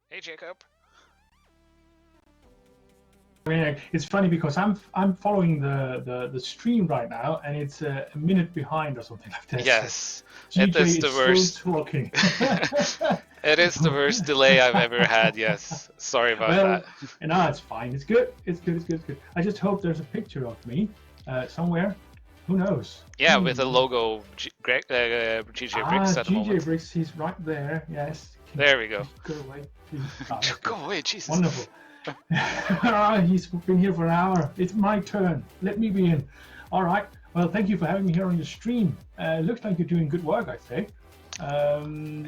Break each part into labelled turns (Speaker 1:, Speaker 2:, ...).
Speaker 1: Hey, Jacob.
Speaker 2: I mean, it's funny because I'm following the stream right now, and it's a minute behind or something like that. So
Speaker 1: Yes, it
Speaker 2: GJ
Speaker 1: is the
Speaker 2: is still
Speaker 1: worst.
Speaker 2: talking.
Speaker 1: It is the worst delay I've ever had. Yes, sorry about
Speaker 2: Well,
Speaker 1: that.
Speaker 2: no, it's fine. It's good. It's good. It's good. It's good. I just hope there's a picture of me somewhere. Who knows?
Speaker 1: Yeah, with the logo GJ Bricks at the
Speaker 2: GJ
Speaker 1: moment.
Speaker 2: Briggs, he's right there. Yes. Can
Speaker 1: There we go.
Speaker 2: you go away, please? Ah, that's
Speaker 1: Go
Speaker 2: good.
Speaker 1: away, Jesus.
Speaker 2: Wonderful. He's been here for an hour. It's my turn. Let me be in. All right. Well, thank you for having me here on your stream. Looks like you're doing good work, I'd say.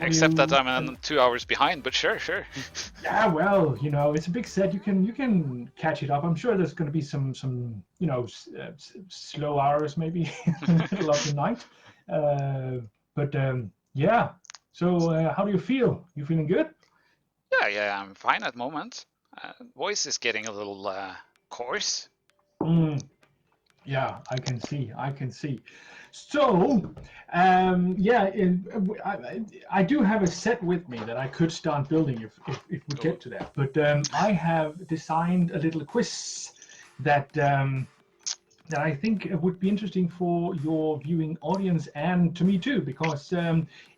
Speaker 1: Except that I'm 2 hours behind, but sure, sure.
Speaker 2: Yeah, well, it's a big set. You can catch it up. I'm sure there's going to be some slow hours maybe in the middle of the night. But yeah. So how do you feel? You feeling good?
Speaker 1: Yeah, I'm fine at the moment. Voice is getting a little coarse.
Speaker 2: Mm, yeah, I can see. I can see. So, yeah, I do have a set with me that I could start building if we
Speaker 1: Ooh.
Speaker 2: get to that. But I have designed a little quiz that that I think would be interesting for your viewing audience and to me too, because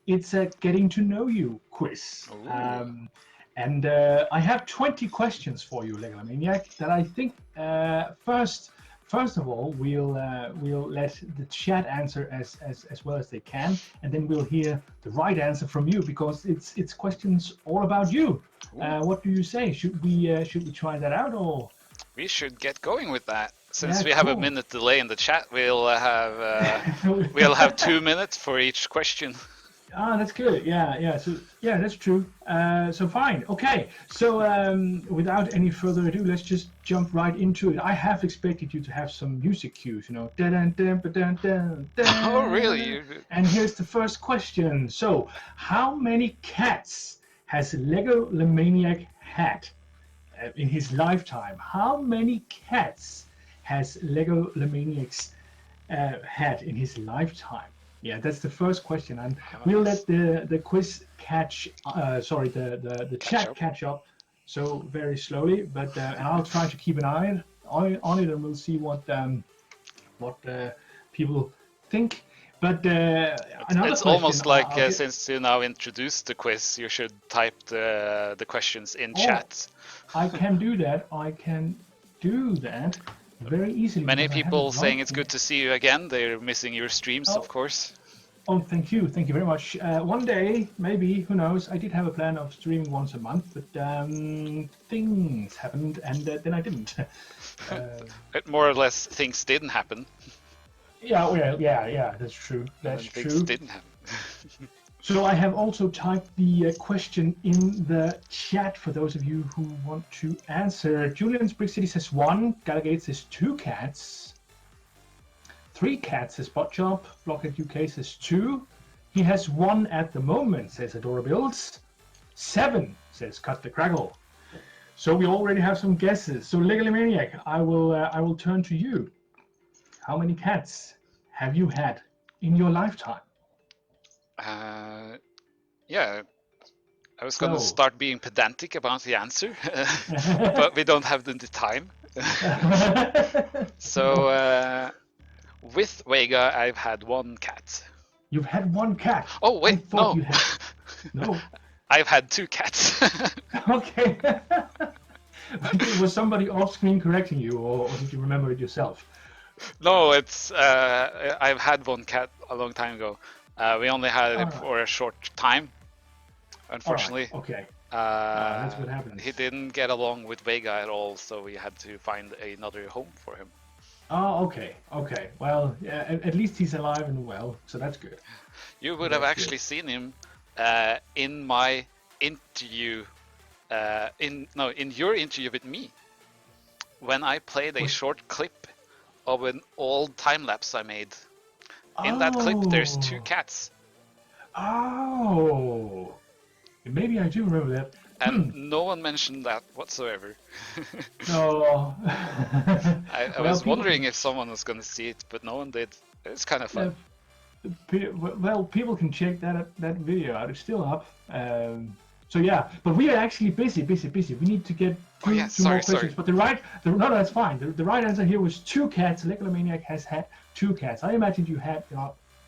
Speaker 2: it's a getting to know you quiz.
Speaker 1: Ooh.
Speaker 2: And I have 20 questions for you, Lego Maniac, that I think first of all we'll let the chat answer as well as they can, and then we'll hear the right answer from you because it's questions all about you. What do you say? Should we try that out or?
Speaker 1: We should get going with that. Since
Speaker 2: Yeah,
Speaker 1: we have a
Speaker 2: cool.
Speaker 1: minute delay in the chat, we'll have 2 minutes for each question.
Speaker 2: Ah, that's good. Yeah. So yeah, that's true. So fine. Okay. So without any further ado, let's just jump right into it. I have expected you to have some music cues, dun dun dun dun dun
Speaker 1: Oh, really?
Speaker 2: dun. And here's the first question. So, how many cats has Lego Lemaniac had in his lifetime? How many cats has Lego Lemaniacs had in his lifetime? Yeah, that's the first question, and
Speaker 1: Oh,
Speaker 2: we'll
Speaker 1: yes.
Speaker 2: let the quiz the
Speaker 1: Catch
Speaker 2: chat
Speaker 1: up.
Speaker 2: catch up. So very slowly, but and I'll try to keep an eye on it, and we'll see what people think. But another
Speaker 1: It's
Speaker 2: question,
Speaker 1: almost like
Speaker 2: I'll get.
Speaker 1: since you now introduced the quiz, you should type the questions in
Speaker 2: Oh,
Speaker 1: chat.
Speaker 2: I can do that. I can do that very easily
Speaker 1: Many
Speaker 2: because I have it
Speaker 1: people
Speaker 2: right
Speaker 1: saying it's
Speaker 2: here.
Speaker 1: good to see you again. They're missing your streams, of
Speaker 2: Oh,
Speaker 1: course.
Speaker 2: Oh, thank you very much. One day, maybe, who knows? I did have a plan of streaming once a month, but things happened, and then I didn't. uh,
Speaker 1: More or less, things didn't happen,
Speaker 2: yeah, well, yeah, that's true.
Speaker 1: and
Speaker 2: That's
Speaker 1: then things
Speaker 2: true.
Speaker 1: didn't happen.
Speaker 2: So I have also typed the question in the chat for those of you who want to answer. Julian's Brick City says one. Galagate says two cats. Three cats says Botchop. Blockhead UK says two. He has one at the moment, says Adora Builds. Seven, says Cut the Craggle. So we already have some guesses. So Legally Maniac, I will turn to you. How many cats have you had in your lifetime?
Speaker 1: Yeah, I was gonna
Speaker 2: So
Speaker 1: start being pedantic about the answer, but we don't have the time. So
Speaker 2: no,
Speaker 1: with Vega, I've had one cat.
Speaker 2: you've had one cat.
Speaker 1: Oh
Speaker 2: I
Speaker 1: wait,
Speaker 2: thought
Speaker 1: no.
Speaker 2: you had no.
Speaker 1: I've had two cats.
Speaker 2: Okay. Was somebody off screen correcting you, or did you remember it yourself?
Speaker 1: No, it's I've had one cat a long time ago. We only had
Speaker 2: All
Speaker 1: it
Speaker 2: right.
Speaker 1: for a short time,
Speaker 2: All right.
Speaker 1: unfortunately.
Speaker 2: Okay. That's
Speaker 1: Uh,
Speaker 2: what happens.
Speaker 1: he didn't get along with Vega at all, so we had to find another home for him.
Speaker 2: Oh, okay. Okay. Well, yeah, at least he's alive and well, so that's good.
Speaker 1: You would have
Speaker 2: That's
Speaker 1: actually
Speaker 2: good.
Speaker 1: seen him in my interview, in your interview with me, when I played a
Speaker 2: Was
Speaker 1: short clip of an old time lapse I made. In that clip, there's two
Speaker 2: oh
Speaker 1: cats,
Speaker 2: oh maybe I do remember that.
Speaker 1: and no one mentioned that whatsoever.
Speaker 2: No.
Speaker 1: I
Speaker 2: Well,
Speaker 1: was
Speaker 2: people
Speaker 1: wondering
Speaker 2: can
Speaker 1: if someone was gonna see it, but no one did. It's kind of
Speaker 2: uh,
Speaker 1: fun.
Speaker 2: well people can check that video out. It's still up. So yeah, but we are actually busy. We need to get two more questions. But no, that's fine. The right answer here was 2 cats. Legalomaniac has had 2 cats. I imagined you had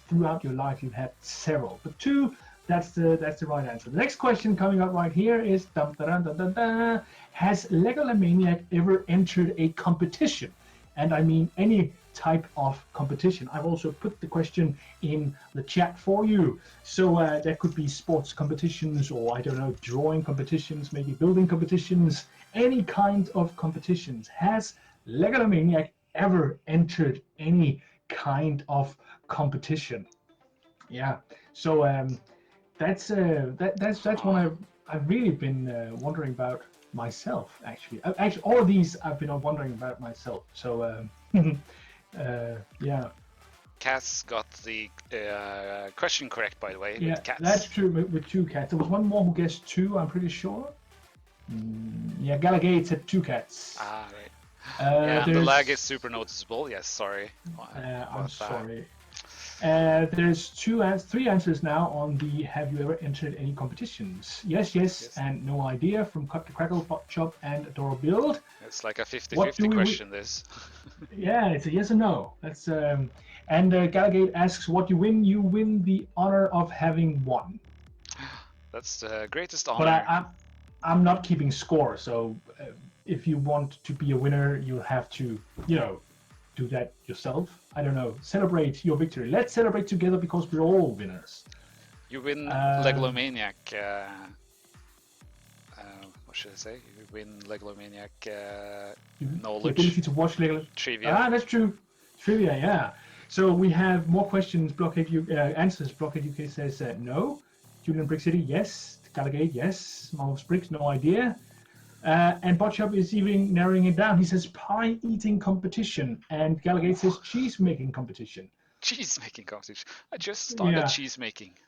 Speaker 2: throughout your life you've had several, but 2. That's the right answer. The next question coming up right here is has Legalomaniac ever entered a competition? And I mean any type of competition. I've also put the question in the chat for you. So there could be sports competitions, or I don't know, drawing competitions, maybe building competitions, any kind of competitions. Has Legalomaniac ever entered any kind of competition? Yeah. So that's one I've really been wondering about myself. Actually, all of these I've been wondering about myself. So yeah.
Speaker 1: Cass got the question correct, by the way.
Speaker 2: Yeah,
Speaker 1: with cats.
Speaker 2: That's true with 2 cats. There was one more who guessed 2. I'm pretty sure. Yeah, Galagate said 2 cats.
Speaker 1: Ah, right. Yeah, and the lag is super noticeable. Yes, sorry.
Speaker 2: I'm sorry. There's 3 answers now on the have you ever entered any competitions? Yes, and no idea from Cut the Crackle, Bot Chop, and Adora Build.
Speaker 1: It's like a 50-50 question, this.
Speaker 2: Yeah, it's a yes or no. That's and Galagate asks, what you win? You win the honor of having won.
Speaker 1: That's the greatest honor.
Speaker 2: But I'm not keeping score, so if you want to be a winner, you'll have to, do that yourself. I don't know. Celebrate your victory. Let's celebrate together because we're all winners.
Speaker 1: You win Legalomaniac. What should I say? You win Legalomaniac knowledge.
Speaker 2: The ability to watch
Speaker 1: Trivia.
Speaker 2: Ah, that's true. Trivia, yeah. So we have more questions. Blockhead answers. Blockhead UK says no. Julian Brick City, yes. Galagate, yes. Marvel's Bricks, no idea. And Botshop is even narrowing it down. He says pie eating competition, and Galagate says cheese making competition.
Speaker 1: Cheese making competition. I just started cheese making.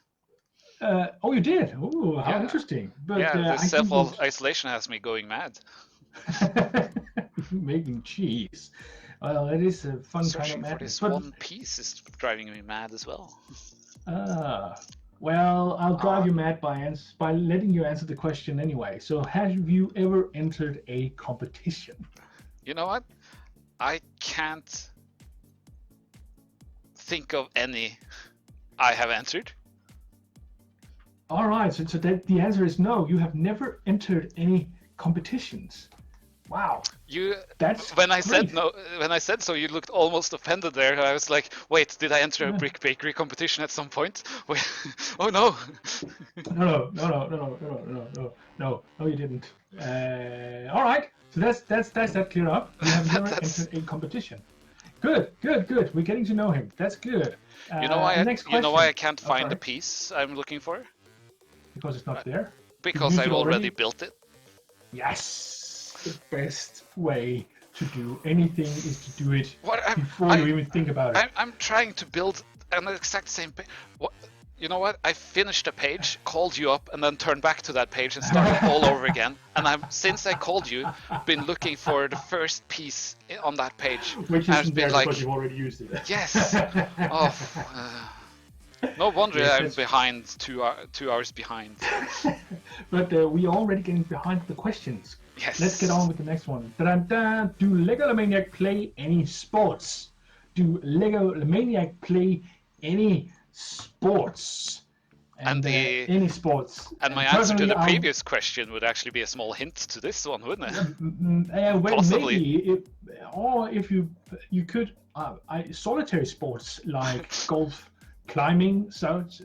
Speaker 2: Oh, you did? Oh, how interesting! But
Speaker 1: the self-isolation has me going mad.
Speaker 2: Making cheese. Well, it is a fun
Speaker 1: Searching
Speaker 2: kind of madness.
Speaker 1: for this one piece is driving me mad as well.
Speaker 2: Well, I'll drive you mad by letting you answer the question anyway. So, have you ever entered a competition?
Speaker 1: You know what? I can't think of any I have entered.
Speaker 2: All right, so the answer is no. You have never entered any competitions. Wow.
Speaker 1: When I said so, you looked almost offended there. I was like, wait, did I enter a brick bakery competition at some point? Wait, oh no.
Speaker 2: No, you didn't. All right, so that's that clear up. You have never entered a competition. Good. We're getting to know him. That's good.
Speaker 1: You know why I can't find the piece I'm looking for?
Speaker 2: Because it's not there.
Speaker 1: Because I've already built it.
Speaker 2: Yes. The best way to do anything is to do it before you even think about it.
Speaker 1: I'm trying to build an exact same page. You know what? I finished a page, called you up, and then turned back to that page and started all over again. And since I called you, been looking for the first piece on that page.
Speaker 2: Which isn't there because you've already used it.
Speaker 1: Yes. No wonder I'm behind, 2 hours behind.
Speaker 2: But we're already getting behind the questions.
Speaker 1: Yes.
Speaker 2: Let's get on with the next one. Do Legalomaniac play any sports? Do Legalomaniac play any sports? Any sports.
Speaker 1: And my answer to the previous question would actually be a small hint to this one, wouldn't it? Possibly.
Speaker 2: Maybe. Or if you could, solitary sports like golf, climbing, such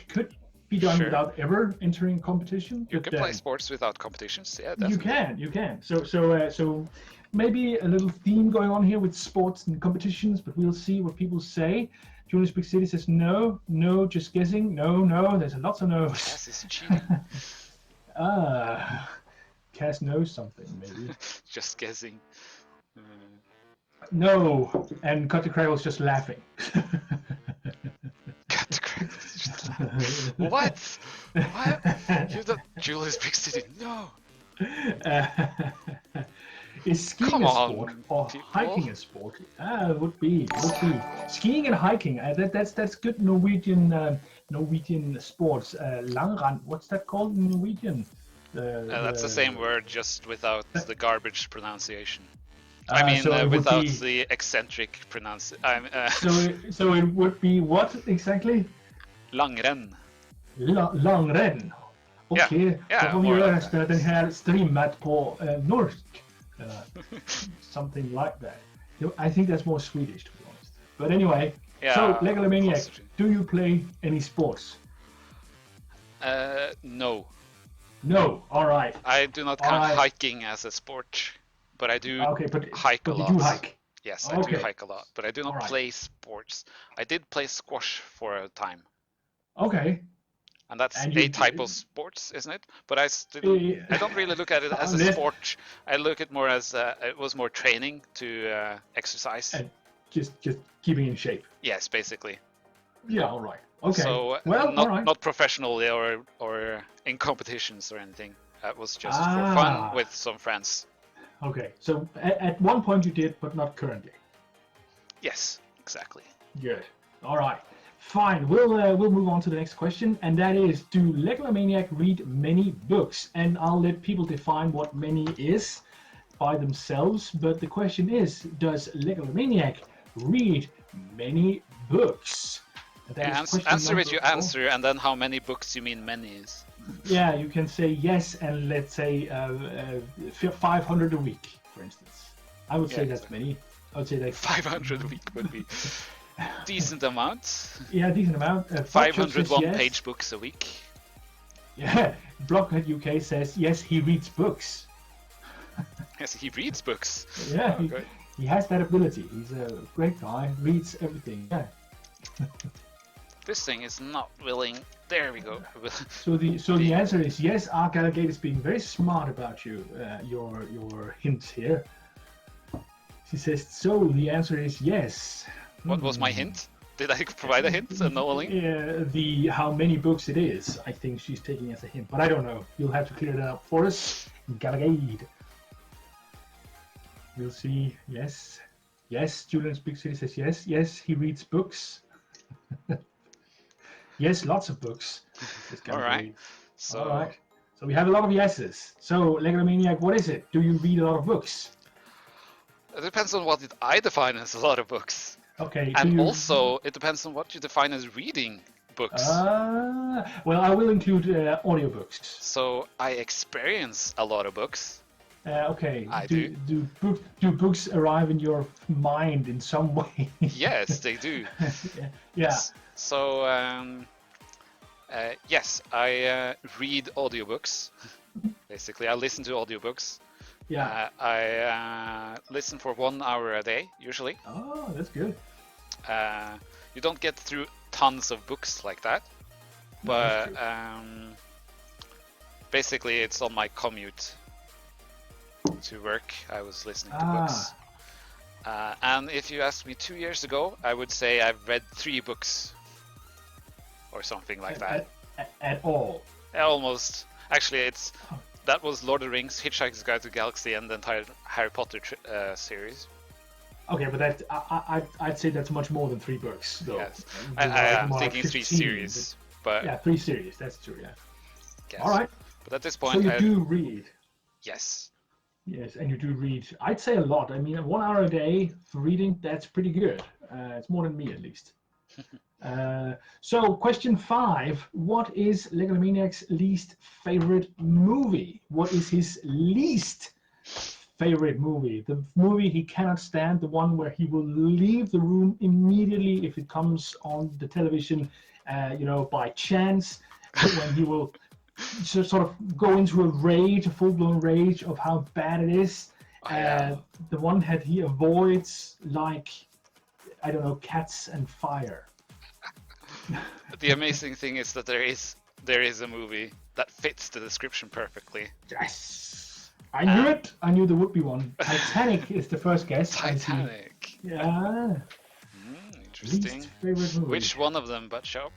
Speaker 2: could be done without ever entering competition.
Speaker 1: You can play sports without competitions. Yeah, definitely.
Speaker 2: You can. So maybe a little theme going on here with sports and competitions, but we'll see what people say. Julius Big City says no, just guessing. No, there's lots of no's.
Speaker 1: Cass is cheating.
Speaker 2: Cass knows something, maybe.
Speaker 1: Just guessing.
Speaker 2: No, and Cut the Crackle's just laughing.
Speaker 1: Cut the Crackle's just laughing. What? You don't... Julius Big City, no.
Speaker 2: Is skiing a sport or hiking a sport? Would be. Skiing and hiking. That's good Norwegian Norwegian sports. Langrand, what's that called in Norwegian?
Speaker 1: That's the same word, just without the garbage pronunciation.
Speaker 2: So it would
Speaker 1: without
Speaker 2: be,
Speaker 1: the eccentric pronunciation.
Speaker 2: so it would be what exactly?
Speaker 1: Langrenn.
Speaker 2: Langrenn. Okej,
Speaker 1: Yeah,
Speaker 2: då får vi
Speaker 1: more
Speaker 2: göra
Speaker 1: like
Speaker 2: resten av den här streamat på norsk. Something like that. I think that's more Swedish, to be honest. But anyway,
Speaker 1: Yeah,
Speaker 2: so Legalomaniac,
Speaker 1: possibly.
Speaker 2: do you play any sports?
Speaker 1: No.
Speaker 2: No, alright.
Speaker 1: I do not count hiking as a sport, but I do hike a lot.
Speaker 2: You do hike?
Speaker 1: Yes, I do hike a lot, but I do not play sports. I did play squash for a time.
Speaker 2: Okay.
Speaker 1: And that's a type of sports, isn't it? But I don't really look at it as a sport. I look at more as it was more training to exercise.
Speaker 2: And just keeping in shape.
Speaker 1: Yes, basically.
Speaker 2: Yeah, all right. Okay.
Speaker 1: So
Speaker 2: well,
Speaker 1: not professionally or in competitions or anything. That was just for fun with some friends.
Speaker 2: Okay. So at one point you did, but not currently.
Speaker 1: Yes, exactly.
Speaker 2: Good. All right. Fine. We'll move on to the next question, and that is: do Legalomaniac read many books? And I'll let people define what many is by themselves. But the question is: does Legalomaniac read many books?
Speaker 1: Answer with your answer, and then how many books you mean many is.
Speaker 2: Yeah, you can say yes, and let's say 500 a week, for instance. I would say that's many. I would say that
Speaker 1: 500 a week would be decent amount.
Speaker 2: Yeah, decent amount.
Speaker 1: 500 one-page books a week.
Speaker 2: Yeah, Blockhead UK says yes, he reads books.
Speaker 1: Yes, he reads books.
Speaker 2: Yeah, he has that ability. He's a great guy. Reads everything. Yeah.
Speaker 1: This thing is not willing. There we go.
Speaker 2: So the answer is yes. Argalgate is being very smart about you. Your hints here. She says so. The answer is yes.
Speaker 1: What was my hint? Did I provide a hint knowingly?
Speaker 2: The how many books it is. I think she's taking as a hint, but I don't know. You'll have to clear that up for us. Galagade. We'll see. Yes. Yes. Julian's Big City says yes. Yes, he reads books. Yes, lots of books.
Speaker 1: All right. So
Speaker 2: we have a lot of yeses. So, Legalomaniac, what is it? Do you read a lot of books?
Speaker 1: It depends on what I define as a lot of books.
Speaker 2: Okay.
Speaker 1: And also, it depends on what you define as reading books.
Speaker 2: Well, I will include audiobooks.
Speaker 1: So, I experience a lot of books.
Speaker 2: Okay.
Speaker 1: I do.
Speaker 2: Do books arrive in your mind in some way?
Speaker 1: Yes, they do.
Speaker 2: Yeah.
Speaker 1: So, yes, I read audiobooks. Basically, I listen to audiobooks.
Speaker 2: Yeah.
Speaker 1: I listen for 1 hour a day, usually.
Speaker 2: Oh, that's good.
Speaker 1: You don't get through tons of books like that. But basically, it's on my commute to work. I was listening to books. And if you asked me 2 years ago, I would say I've read 3 books. Or something like that.
Speaker 2: At all?
Speaker 1: Almost. Actually, that was Lord of the Rings, Hitchhiker's Guide to the Galaxy, and the entire Harry Potter series.
Speaker 2: Okay, but that I'd say that's much more than 3 books, though.
Speaker 1: Yes, I'm thinking 3 series, but
Speaker 2: yeah, 3 series. That's true. Yeah.
Speaker 1: Guess.
Speaker 2: All right.
Speaker 1: But at this point,
Speaker 2: so you do read.
Speaker 1: Yes.
Speaker 2: Yes, and you do read. I'd say a lot. I mean, 1 hour a day for reading, that's pretty good. It's more than me, at least. So question 5, what is Legalomaniac's least favorite movie? What is his least favorite movie? The movie he cannot stand, the one where he will leave the room immediately if it comes on the television, by chance, when he will sort of go into a rage, a full-blown rage of how bad it is. The one that he avoids, like, I don't know, Cats and Fire.
Speaker 1: The amazing thing is that there is a movie that fits the description perfectly.
Speaker 2: Yes, I knew it. I knew there would be one. Titanic is the first guess.
Speaker 1: Titanic.
Speaker 2: Yeah.
Speaker 1: Interesting.
Speaker 2: Least favorite movie.
Speaker 1: Which one of them, but show?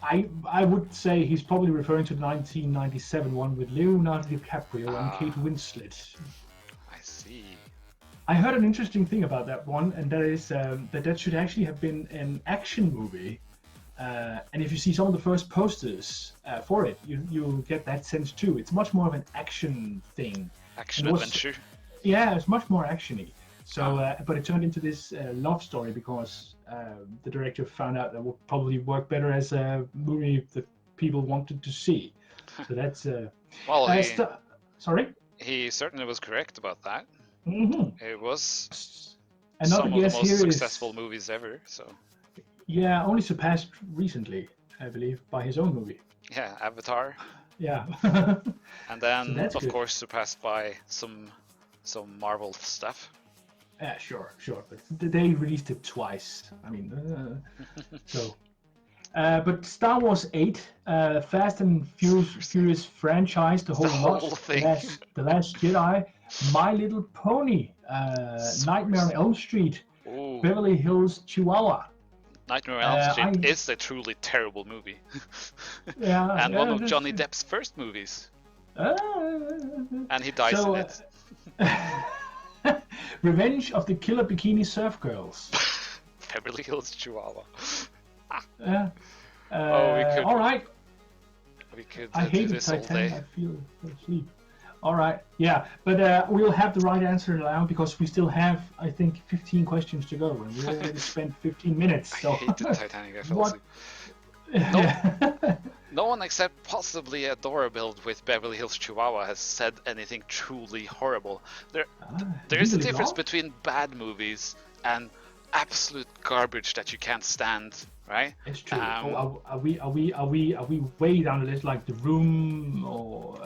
Speaker 2: I would say he's probably referring to the 1997 one with Leonardo DiCaprio and Kate Winslet.
Speaker 1: I see.
Speaker 2: I heard an interesting thing about that one, and that is that should actually have been an action movie. and if you see some of the first posters for it, you get that sense too. It's much more of an action thing.
Speaker 1: Action adventure.
Speaker 2: Yeah, it's much more actiony. So, but it turned into this love story because the director found out that would probably work better as a movie that people wanted to see. So that's
Speaker 1: well,
Speaker 2: sorry.
Speaker 1: He certainly was correct about that.
Speaker 2: Mm-hmm.
Speaker 1: It was
Speaker 2: Another
Speaker 1: some of the
Speaker 2: guess
Speaker 1: most
Speaker 2: here
Speaker 1: successful
Speaker 2: is,
Speaker 1: movies ever. So
Speaker 2: yeah, only surpassed recently, I believe, by his own movie.
Speaker 1: yeah, Avatar.
Speaker 2: Yeah.
Speaker 1: And then,
Speaker 2: So
Speaker 1: of course, surpassed by some Marvel stuff.
Speaker 2: Yeah, sure. But they released it twice. I mean, so. But Star Wars 8, Fast and Furious franchise, the whole lot,
Speaker 1: thing.
Speaker 2: The Last Jedi, My Little Pony, Nightmare on Elm Street,
Speaker 1: Ooh.
Speaker 2: Beverly Hills Chihuahua.
Speaker 1: Nightmare on Elm Street is a truly terrible movie.
Speaker 2: Yeah,
Speaker 1: and one of Johnny Depp's first movies. And he dies in it.
Speaker 2: Revenge of the Killer Bikini Surf Girls.
Speaker 1: Beverly Hills Chihuahua.
Speaker 2: Yeah.
Speaker 1: We could.
Speaker 2: All right.
Speaker 1: We could
Speaker 2: I
Speaker 1: do
Speaker 2: hate
Speaker 1: this all
Speaker 2: Titanic.
Speaker 1: day.
Speaker 2: I feel asleep. All right. Yeah, but we'll have the right answer now because we still have, I think, 15 questions to go, and we already spent 15 minutes. So.
Speaker 1: I hated Titanic. I fell asleep. No one except possibly a Dora build with Beverly Hills Chihuahua has said anything truly horrible. There's a difference between bad movies and absolute garbage that you can't stand, right?
Speaker 2: It's true. Are we way down the list, like The Room or?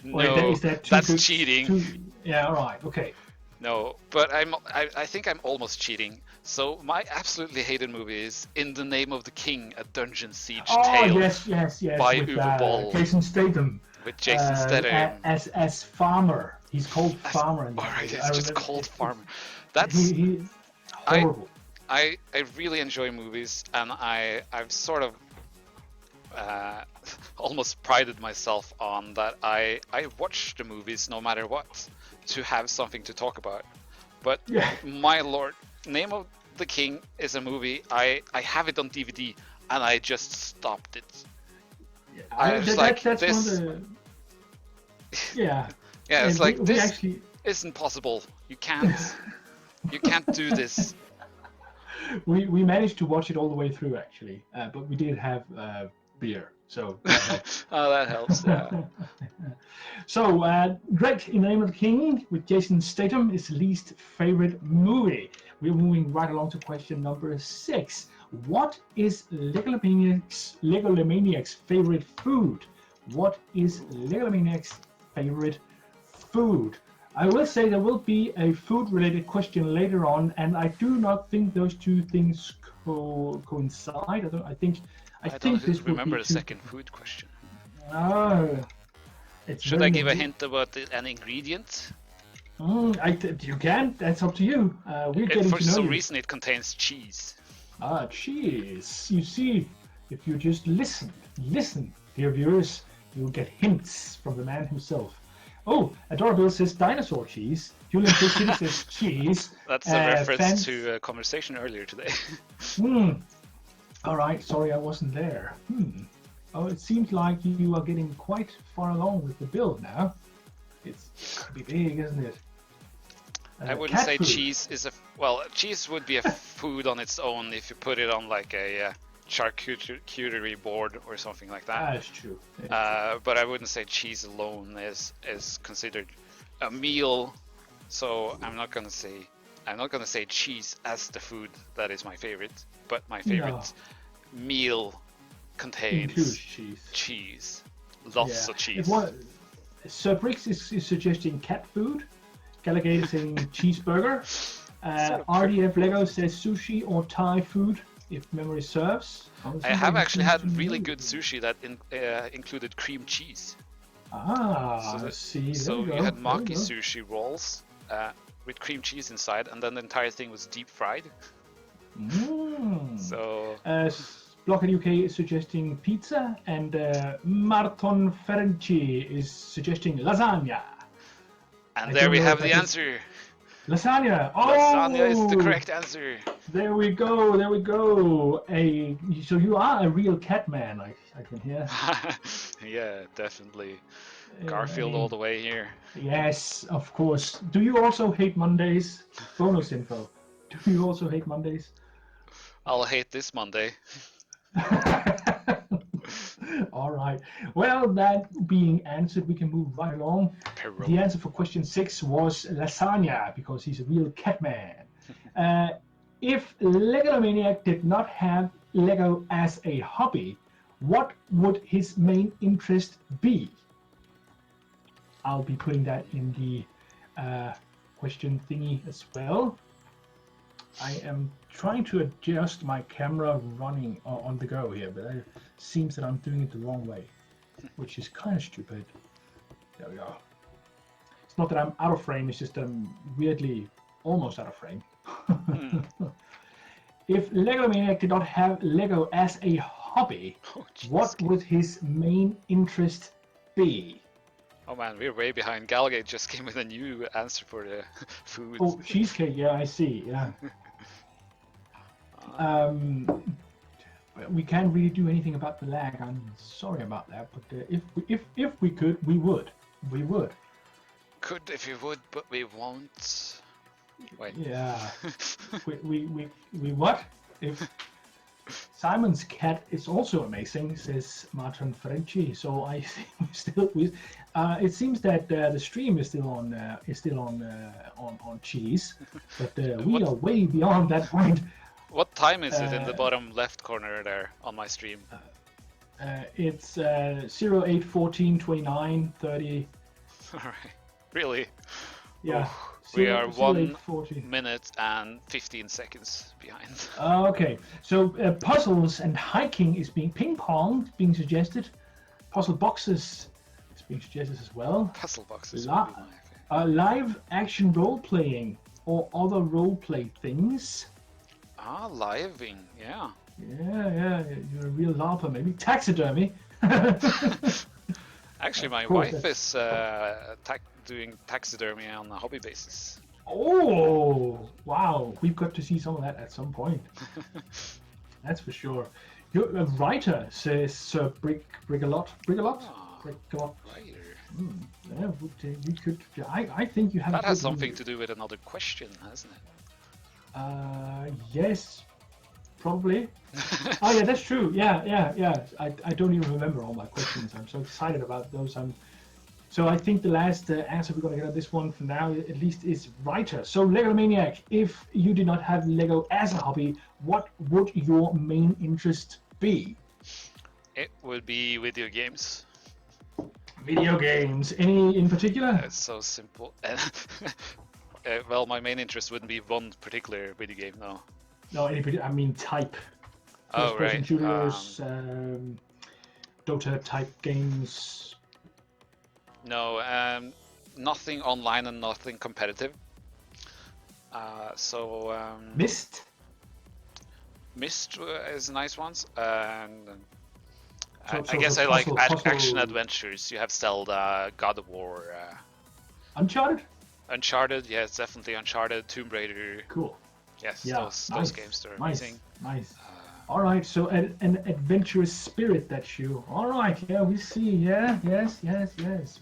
Speaker 1: No,
Speaker 2: is that
Speaker 1: that's cheating.
Speaker 2: Yeah. All right. Okay.
Speaker 1: No, but I think I'm almost cheating. So my absolutely hated movie is In the Name of the King, a Dungeon Siege Tale.
Speaker 2: Yes.
Speaker 1: By
Speaker 2: with,
Speaker 1: Uwe Boll.
Speaker 2: Jason Statham.
Speaker 1: With Jason Statham.
Speaker 2: As Farmer. He's called Farmer.
Speaker 1: Alright, it's just called Farmer. That's
Speaker 2: horrible.
Speaker 1: I really enjoy movies, and I've sort of almost prided myself on that I watch the movies no matter what to have something to talk about. But my lord, Name of the King is a movie. I have it on DVD and I just stopped it.
Speaker 2: Yeah,
Speaker 1: I was like, this.
Speaker 2: Yeah.
Speaker 1: Yeah, it's like this
Speaker 2: actually...
Speaker 1: isn't possible. You can't do this.
Speaker 2: We managed to watch it all the way through actually, but we did have beer, so that helps.
Speaker 1: Oh, that helps. Yeah.
Speaker 2: So, Greg, In the Name of the King with Jason Statham is least favorite movie. We're moving right along to question number 6. What is Legomaniac's favorite food? What is Legomaniac's favorite food? I will say there will be a food-related question later on, and I do not think those two things coincide. I think this
Speaker 1: remember the second food question.
Speaker 2: Should
Speaker 1: I give a hint about an ingredient?
Speaker 2: You can. That's up to you. We're getting to know
Speaker 1: For some
Speaker 2: you.
Speaker 1: reason, it contains cheese.
Speaker 2: Cheese. You see, if you just listen, dear viewers, you'll get hints from the man himself. Oh, Adorable says dinosaur cheese. Julian City says cheese.
Speaker 1: That's a reference to a conversation earlier today.
Speaker 2: All right, sorry I wasn't there. Oh, it seems like you are getting quite far along with the build now. It's gotta be big, isn't it?
Speaker 1: I wouldn't say cheese is cheese would be a food on its own if you put it on like a charcuterie board or something like that.
Speaker 2: That's true.
Speaker 1: But I wouldn't say cheese alone is considered a meal. So I'm not gonna say cheese as the food that is my favorite. But my favorite meal contains cheese. Lots of cheese.
Speaker 2: Sir Briggs is suggesting cat food. Gallagher is saying cheeseburger. RDF Lego says sushi or Thai food, if memory serves.
Speaker 1: I have actually had really good sushi that included cream cheese.
Speaker 2: See.
Speaker 1: So you had maki sushi rolls with cream cheese inside, and then the entire thing was deep fried. So.
Speaker 2: Blockhead UK is suggesting pizza, and Marton Ferenci is suggesting lasagna.
Speaker 1: And there we have the answer.
Speaker 2: Lasagna. Oh,
Speaker 1: Lasagna is the correct answer.
Speaker 2: There we go. There we go. So you are a real cat man. I can hear.
Speaker 1: Yeah, definitely. Garfield all the way here.
Speaker 2: Yes, of course. Do you also hate Mondays? Bonus info. Do you also hate Mondays?
Speaker 1: I'll hate this Monday.
Speaker 2: All right. Well, that being answered, we can move right along.
Speaker 1: Peru.
Speaker 2: The answer for question 6 was lasagna, because he's a real cat man. If Legomaniac did not have Lego as a hobby, what would his main interest be? I'll be putting that in the question thingy as well. I am trying to adjust my camera running on the go here, but it seems that I'm doing it the wrong way, which is kind of stupid. There we go. It's not that I'm out of frame, it's just that I'm weirdly almost out of frame. If Legomaniac did not have Lego as a hobby, what would his main interest be?
Speaker 1: Oh man, we're way behind. Galgate just came with a new answer for the food.
Speaker 2: Oh, cheesecake, yeah, I see, yeah. We can't really do anything about the lag. I'm sorry about that, but if we could, we would. We would.
Speaker 1: Could if you would, but we won't. Wait.
Speaker 2: Yeah. we what? If Simon's cat is also amazing, says Martin Frenchi. So I think it seems that the stream is still on cheese, but we are way beyond that point.
Speaker 1: What time is it in the bottom left corner there on my stream?
Speaker 2: It's 08:14, 29, 30.
Speaker 1: All right. Really?
Speaker 2: Yeah.
Speaker 1: Oh, we are 1
Speaker 2: 08:14.
Speaker 1: minute and 15 seconds behind.
Speaker 2: Okay, so puzzles and hiking is ping pong being suggested. Puzzle boxes is being suggested as well.
Speaker 1: Puzzle boxes.
Speaker 2: Live action role playing or other role play things.
Speaker 1: Ah, living, yeah.
Speaker 2: Yeah, you're a real LARPer, maybe. Taxidermy.
Speaker 1: Actually, my wife is doing taxidermy on a hobby basis.
Speaker 2: Oh, wow. We've got to see some of that at some point. That's for sure. You're a writer, says Sir Brigalot. Brigalot? Brigalot.
Speaker 1: Writer.
Speaker 2: Yeah, we could. I think you have.
Speaker 1: That has something to do with another question, hasn't it?
Speaker 2: Yes, probably. Oh yeah, that's true. Yeah. I don't even remember all my questions. I'm so excited about those. So I think the last answer we're going to get on this one for now, at least, is writer. So Legomaniac, if you did not have Lego as a hobby, what would your main interest be?
Speaker 1: It would be video games.
Speaker 2: Video games. Any in particular?
Speaker 1: It's so simple. Well, my main interest wouldn't be one particular video game, no.
Speaker 2: No, any particular. I mean type.
Speaker 1: Oh, right.
Speaker 2: Shooters, Dota type games.
Speaker 1: No, nothing online and nothing competitive.
Speaker 2: Myst?
Speaker 1: Myst is nice ones. And
Speaker 2: So
Speaker 1: I guess
Speaker 2: so
Speaker 1: I like
Speaker 2: puzzle-
Speaker 1: action adventures. You have Zelda, God of War,
Speaker 2: Uncharted?
Speaker 1: Uncharted. Yeah, it's definitely Uncharted, Tomb Raider.
Speaker 2: Cool.
Speaker 1: Yes,
Speaker 2: Yeah,
Speaker 1: those games are amazing.
Speaker 2: Nice. All right, so an adventurous spirit, that's you. All right, yeah, we see. Yeah, yes.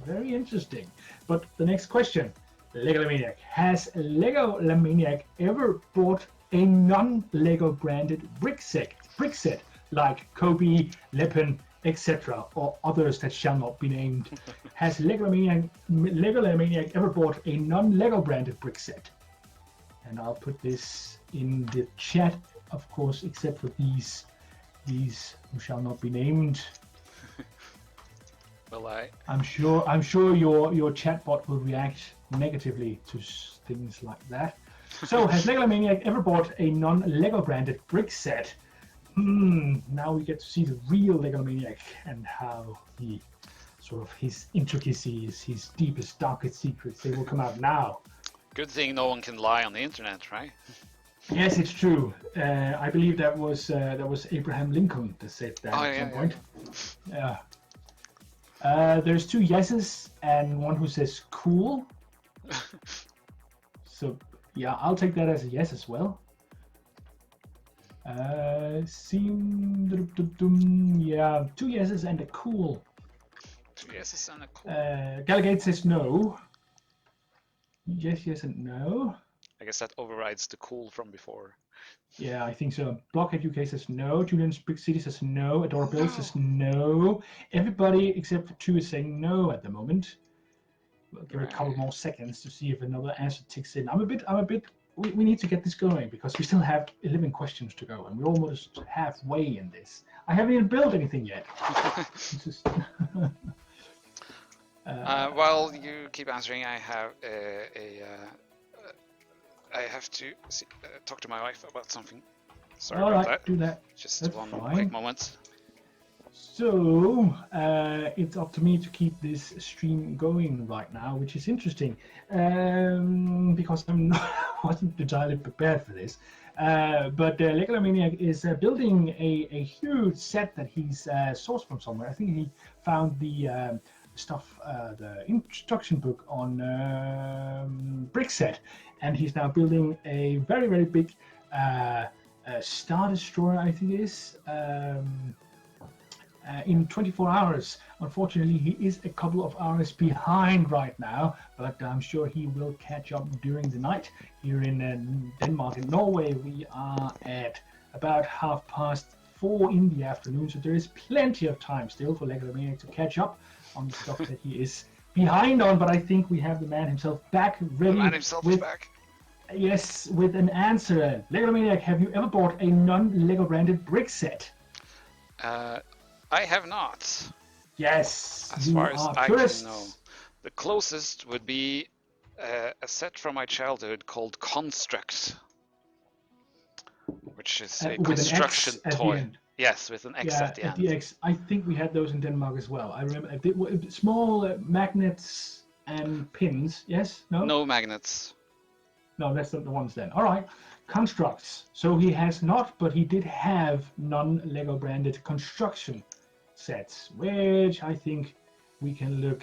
Speaker 2: Very interesting. But the next question, Legomaniac. Has Legomaniac ever bought a non-Lego branded brick set like Kobe, Leopard, etc., or others that shall not be named? Has Legomaniac ever bought a non-Lego branded brick set? And I'll put this in the chat, of course, except for these who shall not be named.
Speaker 1: Well,
Speaker 2: I'm sure your chatbot will react negatively to things like that. So, has Legomaniac ever bought a non-Lego branded brick set? Now we get to see the real Legomaniac and how he sort of his intricacies, his deepest, darkest secrets, they will come out now.
Speaker 1: good thing no one can lie on the internet, right?
Speaker 2: Yes, it's true. I believe that was Abraham Lincoln that said that at some point. Yeah. There's 2 yeses and one who says cool. So Yeah, I'll take that as a yes as well. Yeah, 2 yeses and a cool.
Speaker 1: 2 yeses and a cool.
Speaker 2: Galagate says no. Yes, yes, and no.
Speaker 1: I guess that overrides the cool from before.
Speaker 2: Yeah, I think so. Blockhead UK says no. Julian's Brick City says no. Adora Bill
Speaker 1: No.
Speaker 2: says no. Everybody except for 2 is saying no at the moment. We'll give it a couple more seconds to see if another answer ticks in. I'm a bit. We need to get this going because we still have 11 questions to go and we're almost halfway in this. I haven't even built anything yet. Just
Speaker 1: while you keep answering, I have I have to talk to my wife about something. Sorry about that.
Speaker 2: Do that.
Speaker 1: Just
Speaker 2: That's
Speaker 1: one
Speaker 2: fine.
Speaker 1: quick moment.
Speaker 2: So it's up to me to keep this stream going right now, which is interesting because I wasn't entirely prepared for this. But Legalomaniac is building a huge set that he's sourced from somewhere. I think he found the stuff, the instruction book on brick set, and he's now building a very, very big Star Destroyer, I think it is. In 24 hours. Unfortunately, he is a couple of hours behind right now, but I'm sure he will catch up during the night. Here in Denmark and Norway, we are at about 4:30 in the afternoon, so there is plenty of time still for Legalomaniac to catch up on the stuff that he is behind on, but I think we have the man himself back ready.
Speaker 1: The man himself is back.
Speaker 2: Yes, with an answer. Legalomaniac, have you ever bought a non-Lego branded brick set?
Speaker 1: I have not.
Speaker 2: Yes,
Speaker 1: as far as I can know. The closest would be a set from my childhood called Construct, which is a construction toy. Yes, with an X at the end.
Speaker 2: The X. I think we had those in Denmark as well. I remember small magnets and pins. Yes? No?
Speaker 1: No magnets.
Speaker 2: No, that's not the ones then. All right. Constructs. So he has not, but he did have non-Lego branded construction sets, which I think we can look.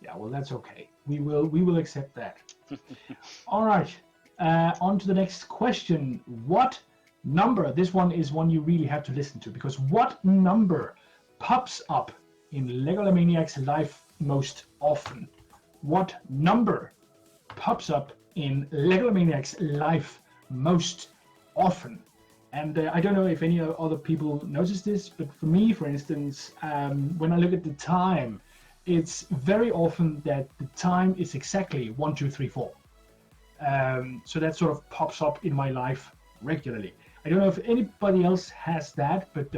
Speaker 2: Yeah, well, that's okay. We will accept that. All right. On to the next question. What number? This one is one you really have to listen to, because what number pops up in Legalomaniac's life most often? What number pops up in Legalomaniac's life most often? And I don't know if any other people notice this, but for me, for instance, when I look at the time, it's very often that the time is exactly 1, 2, 3, 4. So that sort of pops up in my life regularly. I don't know if anybody else has that, but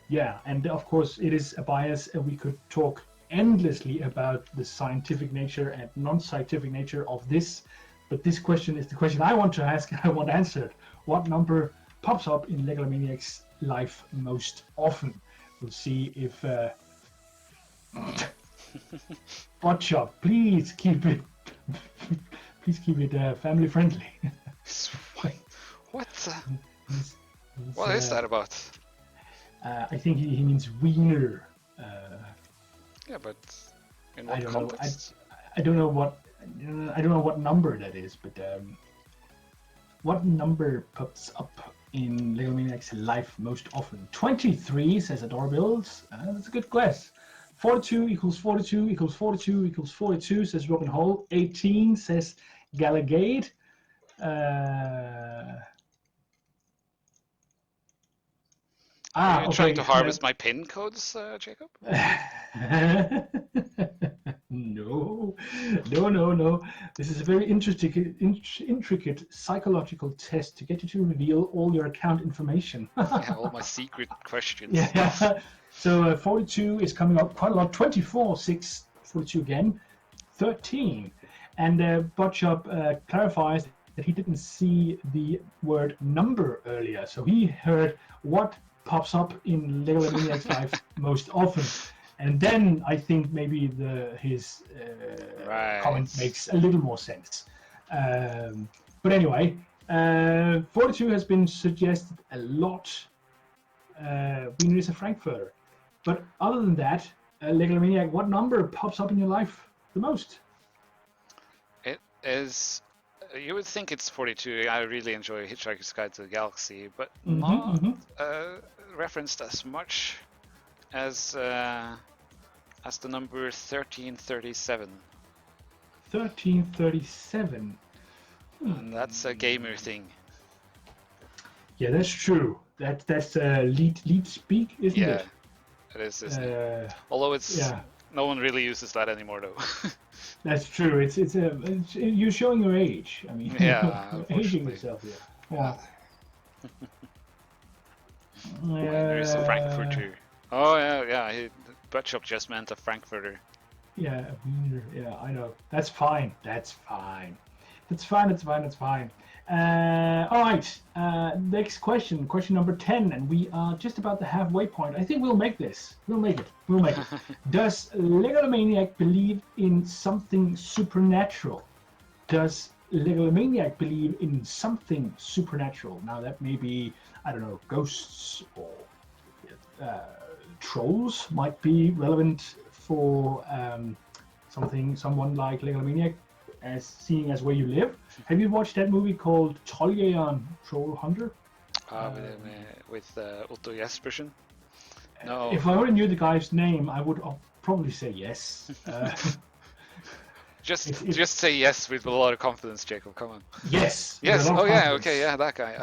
Speaker 2: yeah, and of course it is a bias, and we could talk endlessly about the scientific nature and non-scientific nature of this. But this question is the question I want to ask and I want answered. What number pops up in Legalomaniac's life most often? We'll see if Botshop, please keep it family friendly.
Speaker 1: What is that about?
Speaker 2: I think he means wiener.
Speaker 1: Yeah, but in what context?
Speaker 2: I don't know what number that is, but what number pops up in Legalomaniac's life most often? 23, says Adorabilis. That's a good guess. 42 equals 42 equals 42 equals 42, says Robin Hall. 18, says Galagade.
Speaker 1: Are you trying to harvest my PIN codes, Jacob?
Speaker 2: No. This is a very intricate psychological test to get you to reveal all your account information.
Speaker 1: Yeah, all my secret questions.
Speaker 2: Yeah. So 42 is coming up quite a lot. 24, 6, 42 again. 13. And Botshop clarifies that he didn't see the word number earlier. So he heard what pops up in Legalomaniac's life most often. And then I think maybe his comment makes a little more sense. But anyway, 42 has been suggested a lot. Wiener is a Frankfurter. But other than that, Legalomaniac, what number pops up in your life the most?
Speaker 1: It is You would think it's 42. I really enjoy Hitchhiker's Guide to the Galaxy, but
Speaker 2: Mhm,
Speaker 1: not
Speaker 2: mhm.
Speaker 1: referenced as much as the number 1337.
Speaker 2: 1337.
Speaker 1: And that's a gamer thing.
Speaker 2: Yeah, that's true. That's lead speak, isn't
Speaker 1: Yeah,
Speaker 2: it?
Speaker 1: it is, isn't it? Although it's
Speaker 2: Yeah,
Speaker 1: no one really uses that anymore, though.
Speaker 2: that's true. It's you're showing your age. I mean,
Speaker 1: Yeah,
Speaker 2: you're aging
Speaker 1: unfortunately.
Speaker 2: yourself here. Yeah.
Speaker 1: There is a Frankfurter. Oh yeah. Buttshop just meant a Frankfurter.
Speaker 2: Yeah, a wiener. Yeah, I know. That's fine. That's fine. That's fine. That's fine. That's fine. All right. Next question. Question number 10, and we are just about the halfway point. I think we'll make this. We'll make it. We'll make it. Does Legalomaniac believe in something supernatural? Does Legalomaniac believe in something supernatural? Now that may be, I don't know, ghosts or trolls might be relevant for someone like Legalomaniac, as seeing as where you live. Have you watched that movie called Trolljägaren Troll Hunter?
Speaker 1: With Otto Jespersen. No.
Speaker 2: If I already knew the guy's name, I would probably say yes.
Speaker 1: Just say yes with a lot of confidence, Jacob. Come on.
Speaker 2: Yes.
Speaker 1: Yes. Oh yeah. Okay. Yeah, that guy.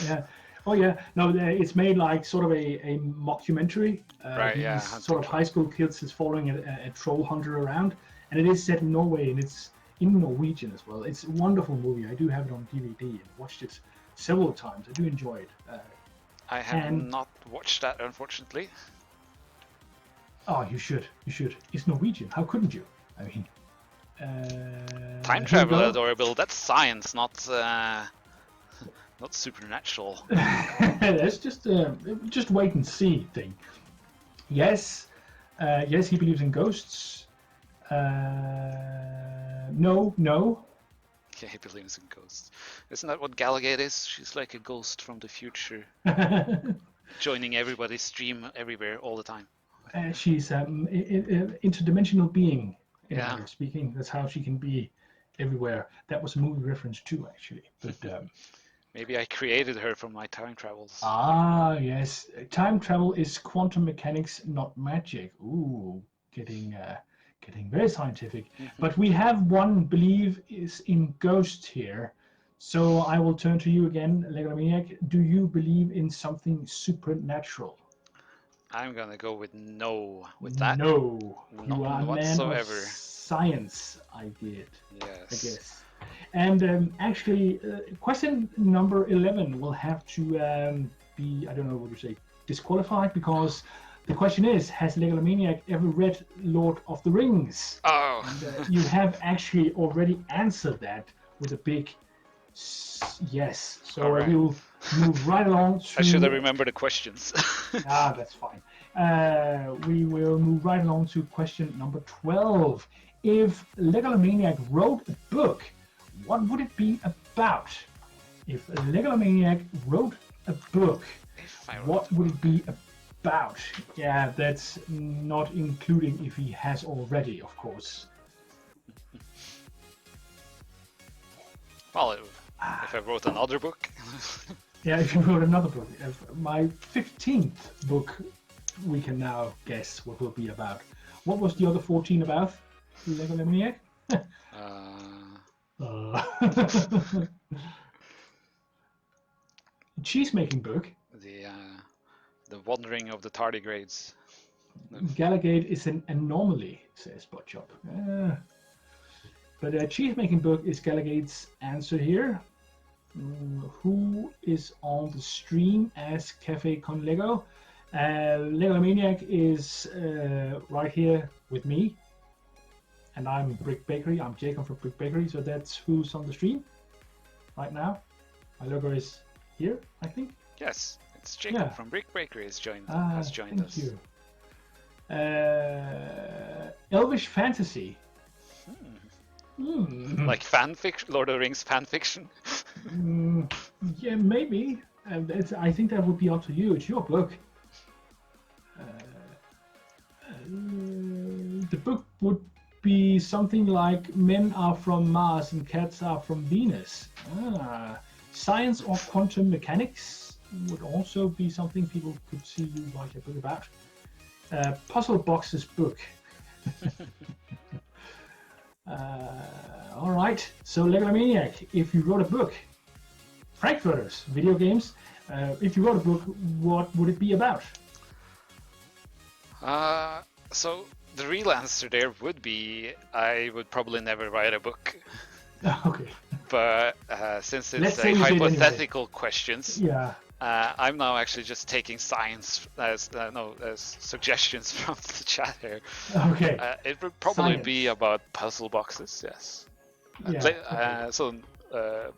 Speaker 2: Yeah. Oh yeah. No, it's made like sort of a mockumentary.
Speaker 1: Right. Yeah.
Speaker 2: These sort of high school kids is following a troll hunter around, and it is set in Norway, and it's in Norwegian as well. It's a wonderful movie. I do have it on DVD and watched it several times. I do enjoy it.
Speaker 1: I have not watched that, unfortunately.
Speaker 2: Oh, you should. You should. It's Norwegian. How couldn't you? I mean,
Speaker 1: time travel adorable. That's science, not supernatural.
Speaker 2: That's just wait and see thing. Yes, yes, he believes in ghosts. No.
Speaker 1: Yeah, he believes in ghosts. Isn't that what Galagate is? She's like a ghost from the future, joining everybody's stream everywhere all the time.
Speaker 2: She's interdimensional being.
Speaker 1: Yeah.
Speaker 2: Speaking. That's how she can be everywhere. That was a movie reference too, actually. But
Speaker 1: maybe I created her from my time travels.
Speaker 2: Ah, yes. Time travel is quantum mechanics, not magic. Ooh, getting very scientific. But we have one belief is in ghosts here. So I will turn to you again, Legalomaniac. Do you believe in something supernatural?
Speaker 1: I'm gonna go with no with that.
Speaker 2: No.
Speaker 1: Not
Speaker 2: You are a man
Speaker 1: whatsoever.
Speaker 2: of science, I
Speaker 1: Yes.
Speaker 2: guess. And actually, question number 11 will have to be, I don't know what to say, disqualified, because the question is, has Legalomaniac ever read Lord of the Rings?
Speaker 1: Oh.
Speaker 2: And, you have actually already answered that with a big yes. So
Speaker 1: All right.
Speaker 2: we'll move right along to...
Speaker 1: I should have remembered the questions.
Speaker 2: That's fine. We will move right along to question number 12. If Legalomaniac wrote a book, what would it be about? If Legalomaniac wrote a book, what would it be about? Yeah, that's not including if he has already, of course.
Speaker 1: Well, if I wrote another book.
Speaker 2: Yeah, if you wrote another book. My 15th book, we can now guess what will be about. What was the other 14 about, Legalomaniac? Cheese-making book.
Speaker 1: The wandering of the tardigrades.
Speaker 2: Galagate is an anomaly, says Botchop. But a cheese-making book is Galagate's answer here. Who is on the stream as Cafe Con Lego? Legalomaniac is right here with me. And I'm Brick Bakery. I'm Jacob from Brick Bakery, so that's who's on the stream right now. My logo is here, I think.
Speaker 1: Yes, it's Jacob from Brick Bakery has joined us.
Speaker 2: Thank you. Elvish Fantasy.
Speaker 1: Like fan fiction, Lord of the Rings fan fiction.
Speaker 2: Yeah, maybe. I think that would be up to you. It's your book. The book would be something like men are from Mars and cats are from Venus. Science or quantum mechanics would also be something people could see you write a book about. Puzzle boxes book. All right, so Legomaniac, if you wrote a book, Frankfurters, video games, if you wrote a book, what would it be about?
Speaker 1: So the real answer there would be I would probably never write a book.
Speaker 2: Okay.
Speaker 1: But since it's a hypothetical questions,
Speaker 2: yeah.
Speaker 1: I'm now actually just taking science as suggestions from the chat here.
Speaker 2: Okay.
Speaker 1: It would probably be about puzzle boxes, yes.
Speaker 2: Yeah.
Speaker 1: So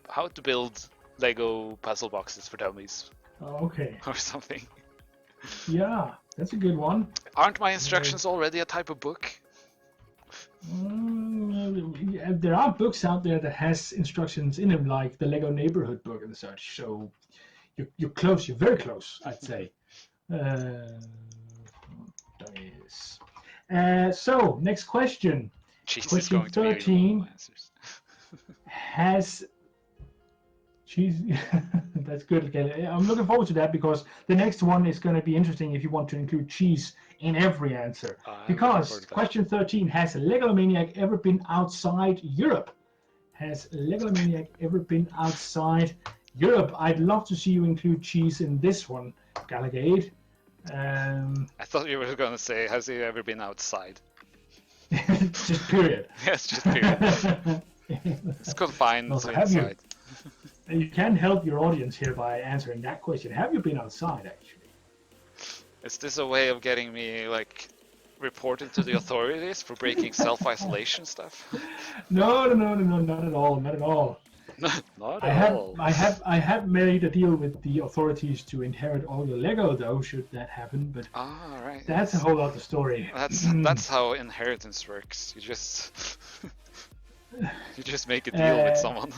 Speaker 1: how to build Lego puzzle boxes for dummies.
Speaker 2: Okay.
Speaker 1: Or something.
Speaker 2: Yeah, that's a good one.
Speaker 1: Aren't my instructions already a type of book?
Speaker 2: There are books out there that has instructions in them, like the Lego Neighborhood book and such. So you're close. You're very close, I'd say. So next question.
Speaker 1: Jeez,
Speaker 2: question 13 has. That's good. Okay. I'm looking forward to that because the next one is going to be interesting if you want to include cheese in every answer. Because question 13, has Legomaniac ever been outside Europe? Has Legomaniac ever been outside Europe? I'd love to see you include cheese in this one, Galagade.
Speaker 1: I thought you were going to say, has he ever been outside?
Speaker 2: Just period.
Speaker 1: Yes, just period. It's confined to inside.
Speaker 2: You can help your audience here by answering that question. Have you been outside, actually?
Speaker 1: Is this a way of getting me, like, reported to the authorities for breaking self-isolation stuff?
Speaker 2: No, not at all, not at all. I have made a deal with the authorities to inherit all your Lego, though, should that happen. But
Speaker 1: right.
Speaker 2: That's a whole other story.
Speaker 1: That's how inheritance works. You just make a deal with someone.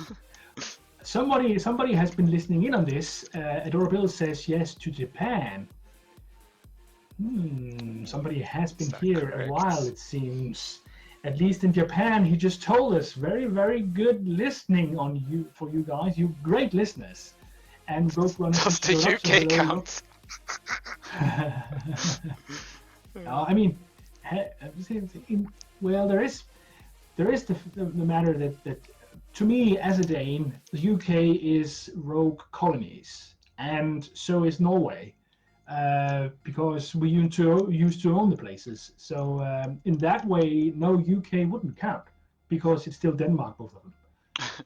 Speaker 2: Somebody has been listening in on this. Adorable says yes to Japan. Somebody has been here a while, it seems. At least in Japan, he just told us. Very, very good listening for you guys. You great listeners. And both runners.
Speaker 1: Does the UK count?
Speaker 2: I mean, well, there is the matter that to me as a Dane, the UK is rogue colonies, and so is Norway. Because we used to own the places. So in that way, no, UK wouldn't count because it's still Denmark, both of them.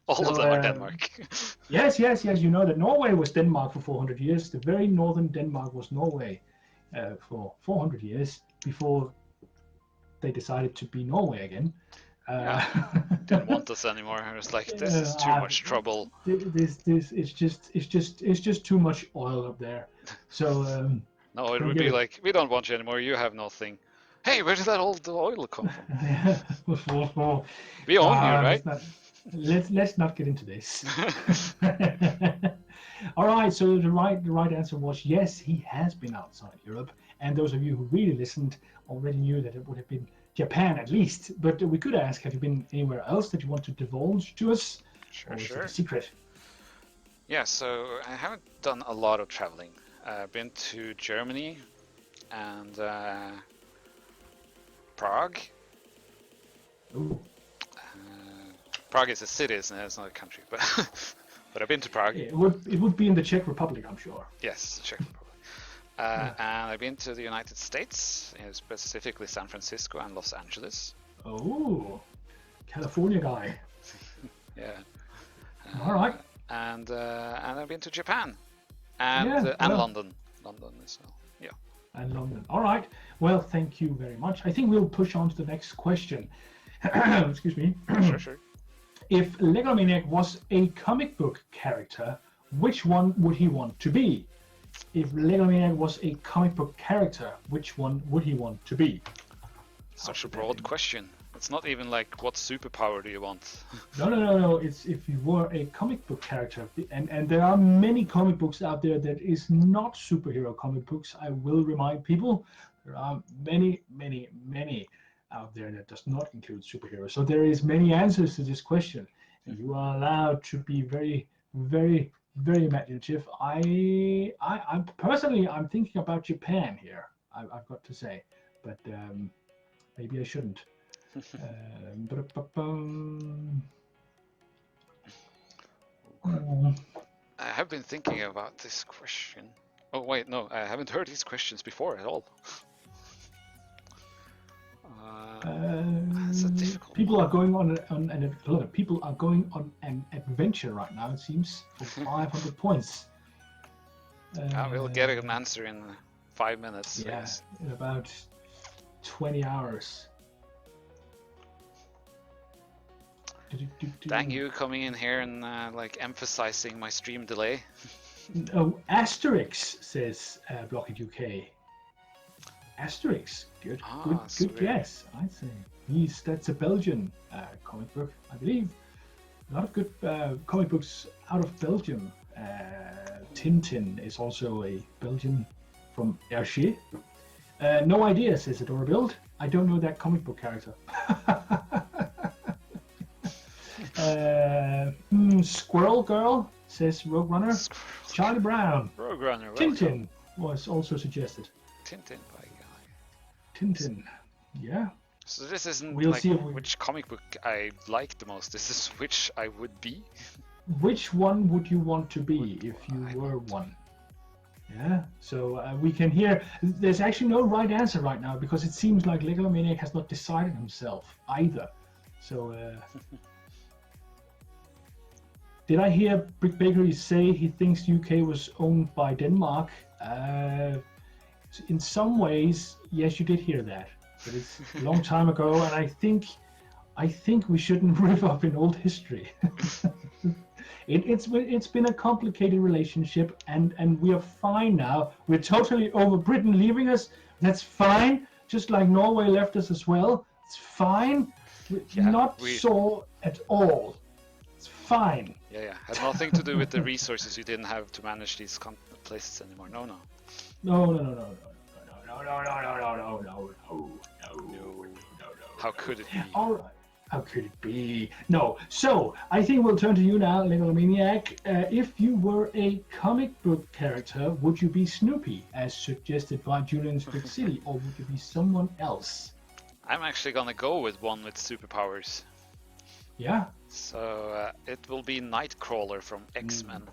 Speaker 1: All of them are Denmark.
Speaker 2: Yes. You know that Norway was Denmark for 400 years. The very northern Denmark was Norway for 400 years before they decided to be Norway again.
Speaker 1: Didn't want us anymore. I was like, this is too much trouble.
Speaker 2: It's just too much oil up there. So
Speaker 1: no, it would be like, we don't want you anymore. You have nothing. Hey, where did that old oil come from? We own you, right?
Speaker 2: Let's not get into this. All right. So the right answer was yes. He has been outside Europe, and those of you who really listened already knew that it would have been Japan at least, but we could ask, have you been anywhere else that you want to divulge to us?
Speaker 1: Sure.
Speaker 2: Is it a secret?
Speaker 1: Yeah, so I haven't done a lot of traveling. I've been to Germany and Prague.
Speaker 2: Ooh.
Speaker 1: Prague is a city, isn't it? It's not a country, but but I've been to Prague.
Speaker 2: It would be in the Czech Republic, I'm sure.
Speaker 1: Yes, Czech Republic. And I've been to the United States, specifically San Francisco and Los Angeles.
Speaker 2: Oh, California guy.
Speaker 1: Yeah.
Speaker 2: All right.
Speaker 1: And I've been to Japan and London as well. Yeah.
Speaker 2: And London. All right. Well, thank you very much. I think we'll push on to the next question. Excuse me.
Speaker 1: Sure.
Speaker 2: If Legomaniac was a comic book character, which one would he want to be? If Legomaniac was a comic book character, which one would he want to be?
Speaker 1: Such a broad question. It's not even like, what superpower do you want?
Speaker 2: No. It's if you were a comic book character, and there are many comic books out there that is not superhero comic books. I will remind people, there are many out there that does not include superheroes. So there is many answers to this question, and you are allowed to be very, very, very imaginative. I'm personally, I'm thinking about Japan here. I've got to say, but maybe I shouldn't.
Speaker 1: I have been thinking about this question. Oh wait, no, I haven't heard these questions before at all. That's a difficult
Speaker 2: people
Speaker 1: one.
Speaker 2: are going on a lot of people are going on an adventure right now. It seems for 500 points.
Speaker 1: We'll get an answer in 5 minutes.
Speaker 2: Yeah, in about 20 hours.
Speaker 1: Dang you coming in here and like emphasizing my stream delay.
Speaker 2: Oh, Asterix says Blockhead UK. Asterix, good guess. I'd say that's a Belgian comic book, I believe. A lot of good comic books out of Belgium. Tintin is also a Belgian from Hergé. No idea, says Adora Build. I don't know that comic book character. Squirrel Girl, says Rogue Runner. Charlie Brown.
Speaker 1: Rogue Runner.
Speaker 2: Tintin was also suggested.
Speaker 1: Tintin, by guy.
Speaker 2: Tintin, yeah.
Speaker 1: So this isn't
Speaker 2: We'll
Speaker 1: like
Speaker 2: see
Speaker 1: which comic book I like the most. This is which I would be.
Speaker 2: Which one would you want to be if you were one? Yeah, so we can hear. There's actually no right answer right now because it seems like Legalomaniac has not decided himself either. So, did I hear Brick Bakery say he thinks UK was owned by Denmark? In some ways, yes, you did hear that, but it's a long time ago, and I think we shouldn't riff up in old history. It's been a complicated relationship, and we are fine now. We're totally over Britain leaving us. That's fine. Just like Norway left us as well. It's fine. Not sore at all. It's fine.
Speaker 1: Yeah. Had nothing to do with the resources you didn't have to manage these places anymore. No.
Speaker 2: No.
Speaker 1: How could it be?
Speaker 2: All right. How could it be? No. So, I think we'll turn to you now, Legalomaniac. If you were a comic book character, would you be Snoopy, as suggested by Julian's Brick City, or would you be someone else?
Speaker 1: I'm actually gonna go with one with superpowers.
Speaker 2: Yeah?
Speaker 1: So, it will be Nightcrawler from X-Men.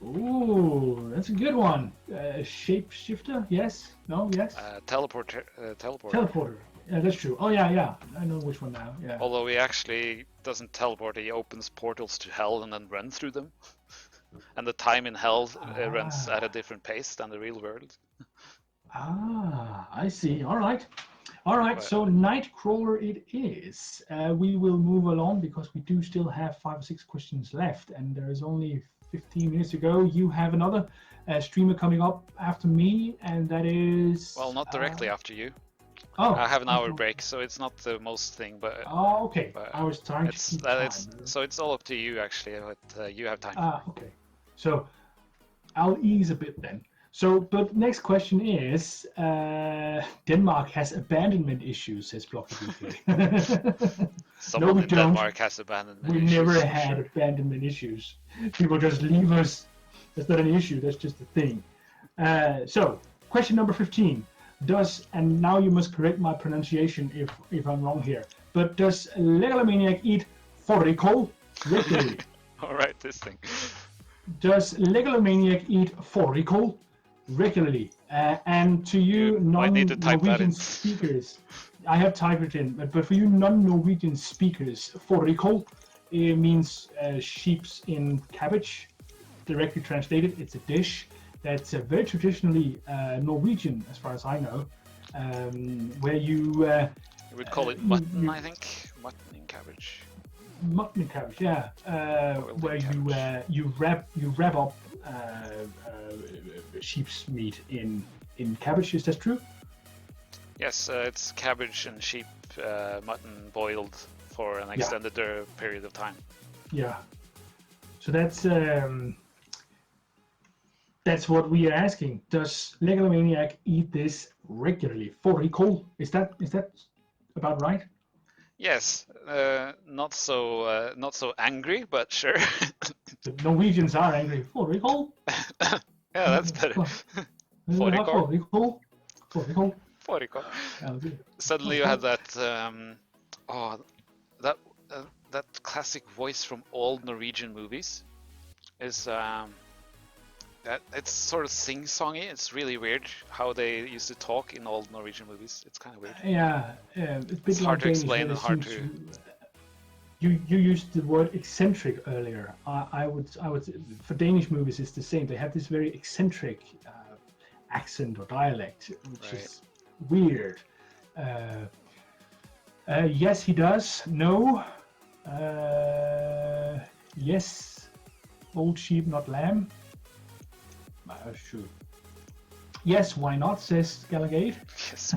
Speaker 2: Ooh, that's a good one. Shapeshifter? Yes? No? Yes?
Speaker 1: Teleporter.
Speaker 2: Teleporter. Yeah, that's true. Oh, yeah. I know which one now. Yeah.
Speaker 1: Although he actually doesn't teleport, he opens portals to hell and then runs through them. And the time in hell runs at a different pace than the real world.
Speaker 2: I see. All right. So Nightcrawler it is. We will move along because we do still have 5 or 6 questions left, and there is only 15 minutes to go. You have another streamer coming up after me, and that is...
Speaker 1: Well, not directly after you.
Speaker 2: Oh,
Speaker 1: I have an hour break, so it's not the most thing, but...
Speaker 2: Oh, okay.
Speaker 1: But
Speaker 2: I was trying to keep time.
Speaker 1: So it's all up to you, actually, but you have time.
Speaker 2: Okay. So I'll ease a bit then. So, but next question is, Denmark has abandonment issues, says Blockhead UK.
Speaker 1: Someone in Denmark has abandonment issues.
Speaker 2: We never had abandonment issues. People just leave us. That's not an issue, that's just a thing. So, question number 15. And now you must correct my pronunciation if I'm wrong here, but does Legalomaniac eat fårikål regularly?
Speaker 1: Alright, this thing.
Speaker 2: Does Legalomaniac eat fårikål regularly? And to you non-Norwegian speakers, I have typed it in, but for you non-Norwegian speakers, fårikål means sheeps in cabbage. Directly translated, it's a dish that's very traditionally Norwegian, as far as I know, where you...
Speaker 1: you would call it mutton, I think. Mutton in cabbage.
Speaker 2: Mutton in cabbage, yeah. Where you wrap up sheep's meat in cabbage. Is that true?
Speaker 1: Yes, it's cabbage and sheep mutton boiled for an extended period of time.
Speaker 2: Yeah. So that's what we are asking. Does Legalomaniac eat this regularly? Fårikål. Is that about right?
Speaker 1: Yes, not so angry, but sure.
Speaker 2: The Norwegians are angry. Fårikål?
Speaker 1: Yeah, that's better. Fårikål.
Speaker 2: Fårikål? Fårikål?
Speaker 1: Fårikål.
Speaker 2: Ja, det-
Speaker 1: Suddenly you have that oh that that classic voice from old Norwegian movies is that it's sort of sing-songy. It's really weird how they used to talk in old Norwegian movies. It's kind of weird.
Speaker 2: Yeah, it's a bit
Speaker 1: It's
Speaker 2: like
Speaker 1: hard to
Speaker 2: Danish,
Speaker 1: explain
Speaker 2: where
Speaker 1: and
Speaker 2: they
Speaker 1: hard
Speaker 2: seem
Speaker 1: to.
Speaker 2: You used the word eccentric earlier. I would for Danish movies it's the same. They have this very eccentric accent or dialect, which
Speaker 1: Right.
Speaker 2: is weird. Yes, he does. No. Yes. Old sheep, not lamb. Sure. Yes, why not? Says Galagade.
Speaker 1: Yes.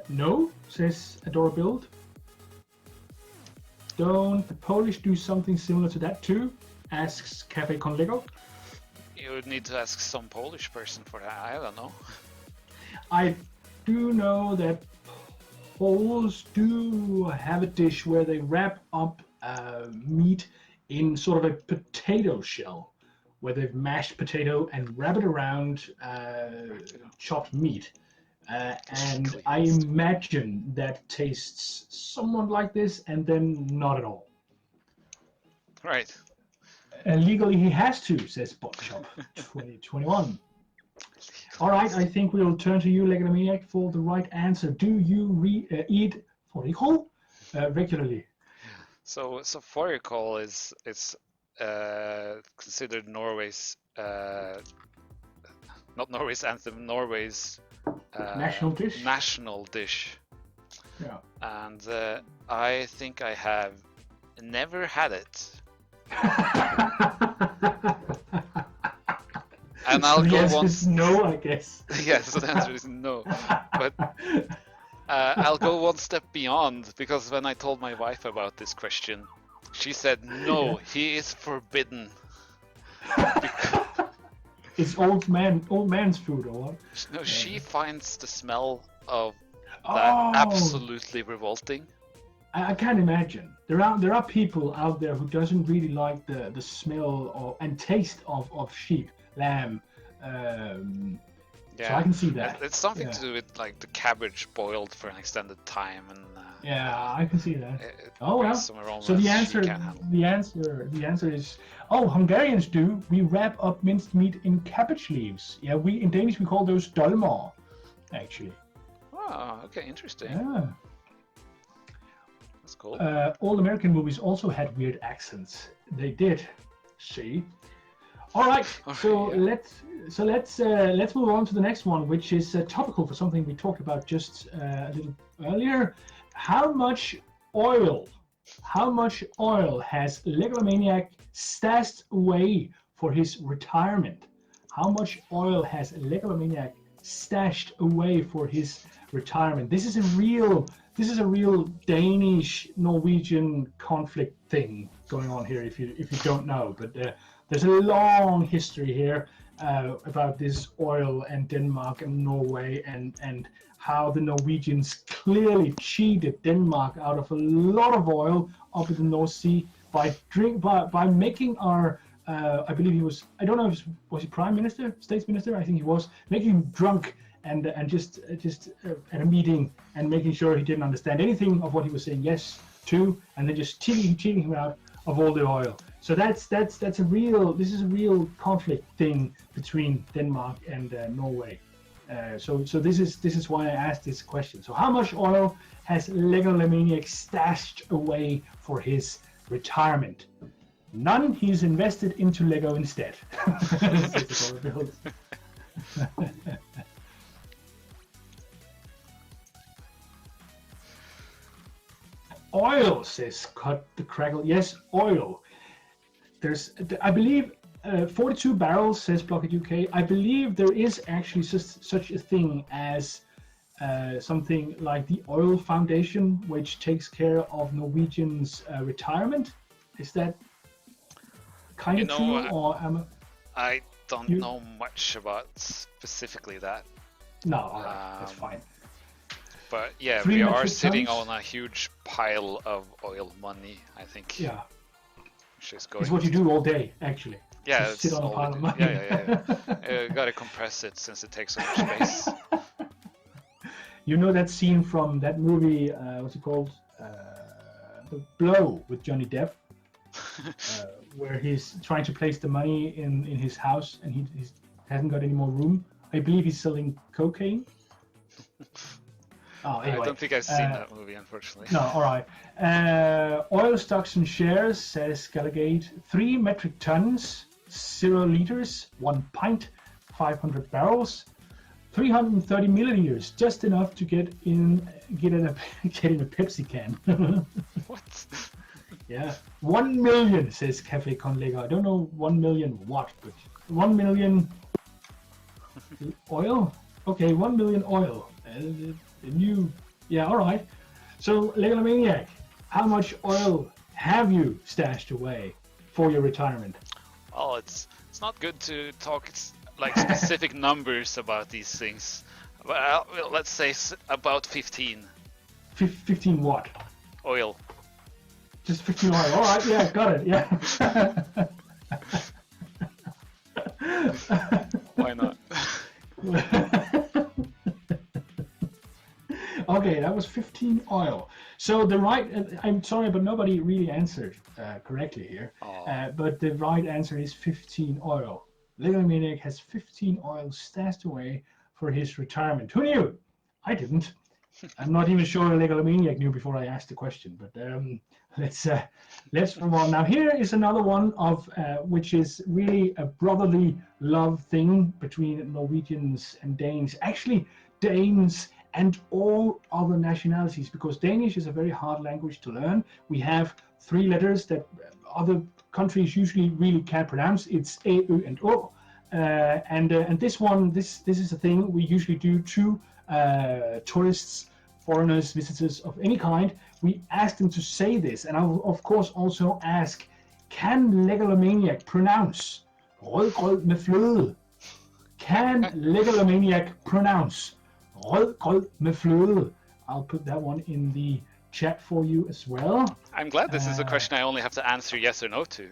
Speaker 2: No, says Adorabuild. Don't the Polish do something similar to that too? Asks Cafe Con Lego.
Speaker 1: You would need to ask some Polish person for that. I don't know.
Speaker 2: I do know that Poles do have a dish where they wrap up meat in sort of a potato shell, where they've mashed potato and wrap it around chopped meat. And I imagine that tastes somewhat like this, and then not at all.
Speaker 1: Right.
Speaker 2: Legally, he has to, says Botshop 2021. All right, I think we'll turn to you, Legonomaniac, for the right answer. Do you eat fårikål regularly?
Speaker 1: So fårikål is considered Norway's not Norway's anthem, Norway's
Speaker 2: National dish?
Speaker 1: National dish.
Speaker 2: Yeah.
Speaker 1: And I think I have never had it. And I'll
Speaker 2: the
Speaker 1: go
Speaker 2: answer
Speaker 1: once.
Speaker 2: is no, I guess.
Speaker 1: Yes, the answer is no. But I'll go one step beyond, because when I told my wife about this question, she said, no, he is forbidden.
Speaker 2: It's old man's food, or what?
Speaker 1: No, she finds the smell of that absolutely revolting.
Speaker 2: I can't imagine. There are people out there who doesn't really like the smell and taste of sheep, lamb. So I can see that.
Speaker 1: It's something to do with like the cabbage boiled for an extended time, and
Speaker 2: yeah, I can see that.
Speaker 1: Oh well.
Speaker 2: So the answer is Hungarians do. We wrap up minced meat in cabbage leaves. Yeah, in Danish we call those dolmar, actually.
Speaker 1: Oh, okay, interesting.
Speaker 2: Yeah.
Speaker 1: That's cool.
Speaker 2: All American movies also had weird accents. They did. See. All right. So let's move on to the next one, which is topical for something we talked about just a little earlier. How much oil has Legonomaniac stashed away for his retirement? How much oil has Legonomaniac stashed away for his retirement? This is a real Danish Norwegian conflict thing going on here. If you don't know, but there's a long history here about this oil and Denmark and Norway and how the Norwegians clearly cheated Denmark out of a lot of oil up in the North Sea by making our I believe he was, I don't know if was he prime minister, states minister, I think he was, making him drunk and just at a meeting and making sure he didn't understand anything of what he was saying yes to, and then just cheating him out of all the oil. So this is a real conflict thing between Denmark and Norway. So this is why I asked this question. So how much oil has Legonomaniac stashed away for his retirement? None. He's invested into Lego instead. Oil, says Cut the Crackle. Yes, oil. There's, I believe, 42 barrels, says Blocket UK. I believe there is actually such a thing as something like the Oil Foundation, which takes care of Norwegians' retirement. Is that kind of true, or am
Speaker 1: I don't
Speaker 2: You-
Speaker 1: know much about specifically that.
Speaker 2: No, alright, that's fine.
Speaker 1: But yeah,
Speaker 2: 3
Speaker 1: we are
Speaker 2: metric
Speaker 1: sitting
Speaker 2: tons?
Speaker 1: on a huge pile of oil money, I think.
Speaker 2: Yeah,
Speaker 1: Which is going
Speaker 2: it's what you
Speaker 1: to-
Speaker 2: do all day, actually.
Speaker 1: Yeah,
Speaker 2: Just
Speaker 1: it's
Speaker 2: sit on a
Speaker 1: all
Speaker 2: pile
Speaker 1: we
Speaker 2: of
Speaker 1: do.
Speaker 2: money.
Speaker 1: Yeah. Gotta compress it since it takes so much space.
Speaker 2: You know that scene from that movie, what's it called? The Blow with Johnny Depp, where he's trying to place the money in his house and he hasn't got any more room. I believe he's selling cocaine. Oh, anyway.
Speaker 1: I don't think I've seen that movie, unfortunately.
Speaker 2: No, all right. Oil stocks and shares, says Gallagate, 3 metric tons, 0 liters, 1 pint, 500 barrels, 330 milliliters, just enough to get in a Pepsi can.
Speaker 1: What?
Speaker 2: Yeah, 1 million, says Cafe Conlega. I don't know 1 million what, but 1 million oil. Okay, 1 million oil. Yeah, all right. So, Legalomaniac, how much oil have you stashed away for your retirement?
Speaker 1: Well, it's not good to talk like specific numbers about these things. But well, let's say about 15
Speaker 2: 15 what?
Speaker 1: oil.
Speaker 2: Just 15 oil. All right, yeah, got it. Yeah.
Speaker 1: Why not?
Speaker 2: Okay, that was 15 oil. So the right, I'm sorry, but nobody really answered correctly here. But the right answer is 15 oil. Legalomaniac has 15 oil stashed away for his retirement. Who knew? I didn't. I'm not even sure Legalomaniac knew before I asked the question, but let's move on. Now here is another one of which is really a brotherly love thing between Norwegians and Danes. Actually, Danes and all other nationalities, because Danish is a very hard language to learn. We have 3 letters that other countries usually really can't pronounce. It's A, Ö, and O. And this one, this is a thing we usually do to tourists, foreigners, visitors of any kind. We ask them to say this, and I will of course also ask, can Legalomaniac pronounce rødgrød med fløde? Can Legalomaniac pronounce rødgrød med fløde? I'll put that one in the chat for you as well.
Speaker 1: I'm glad this is a question I only have to answer yes or no to.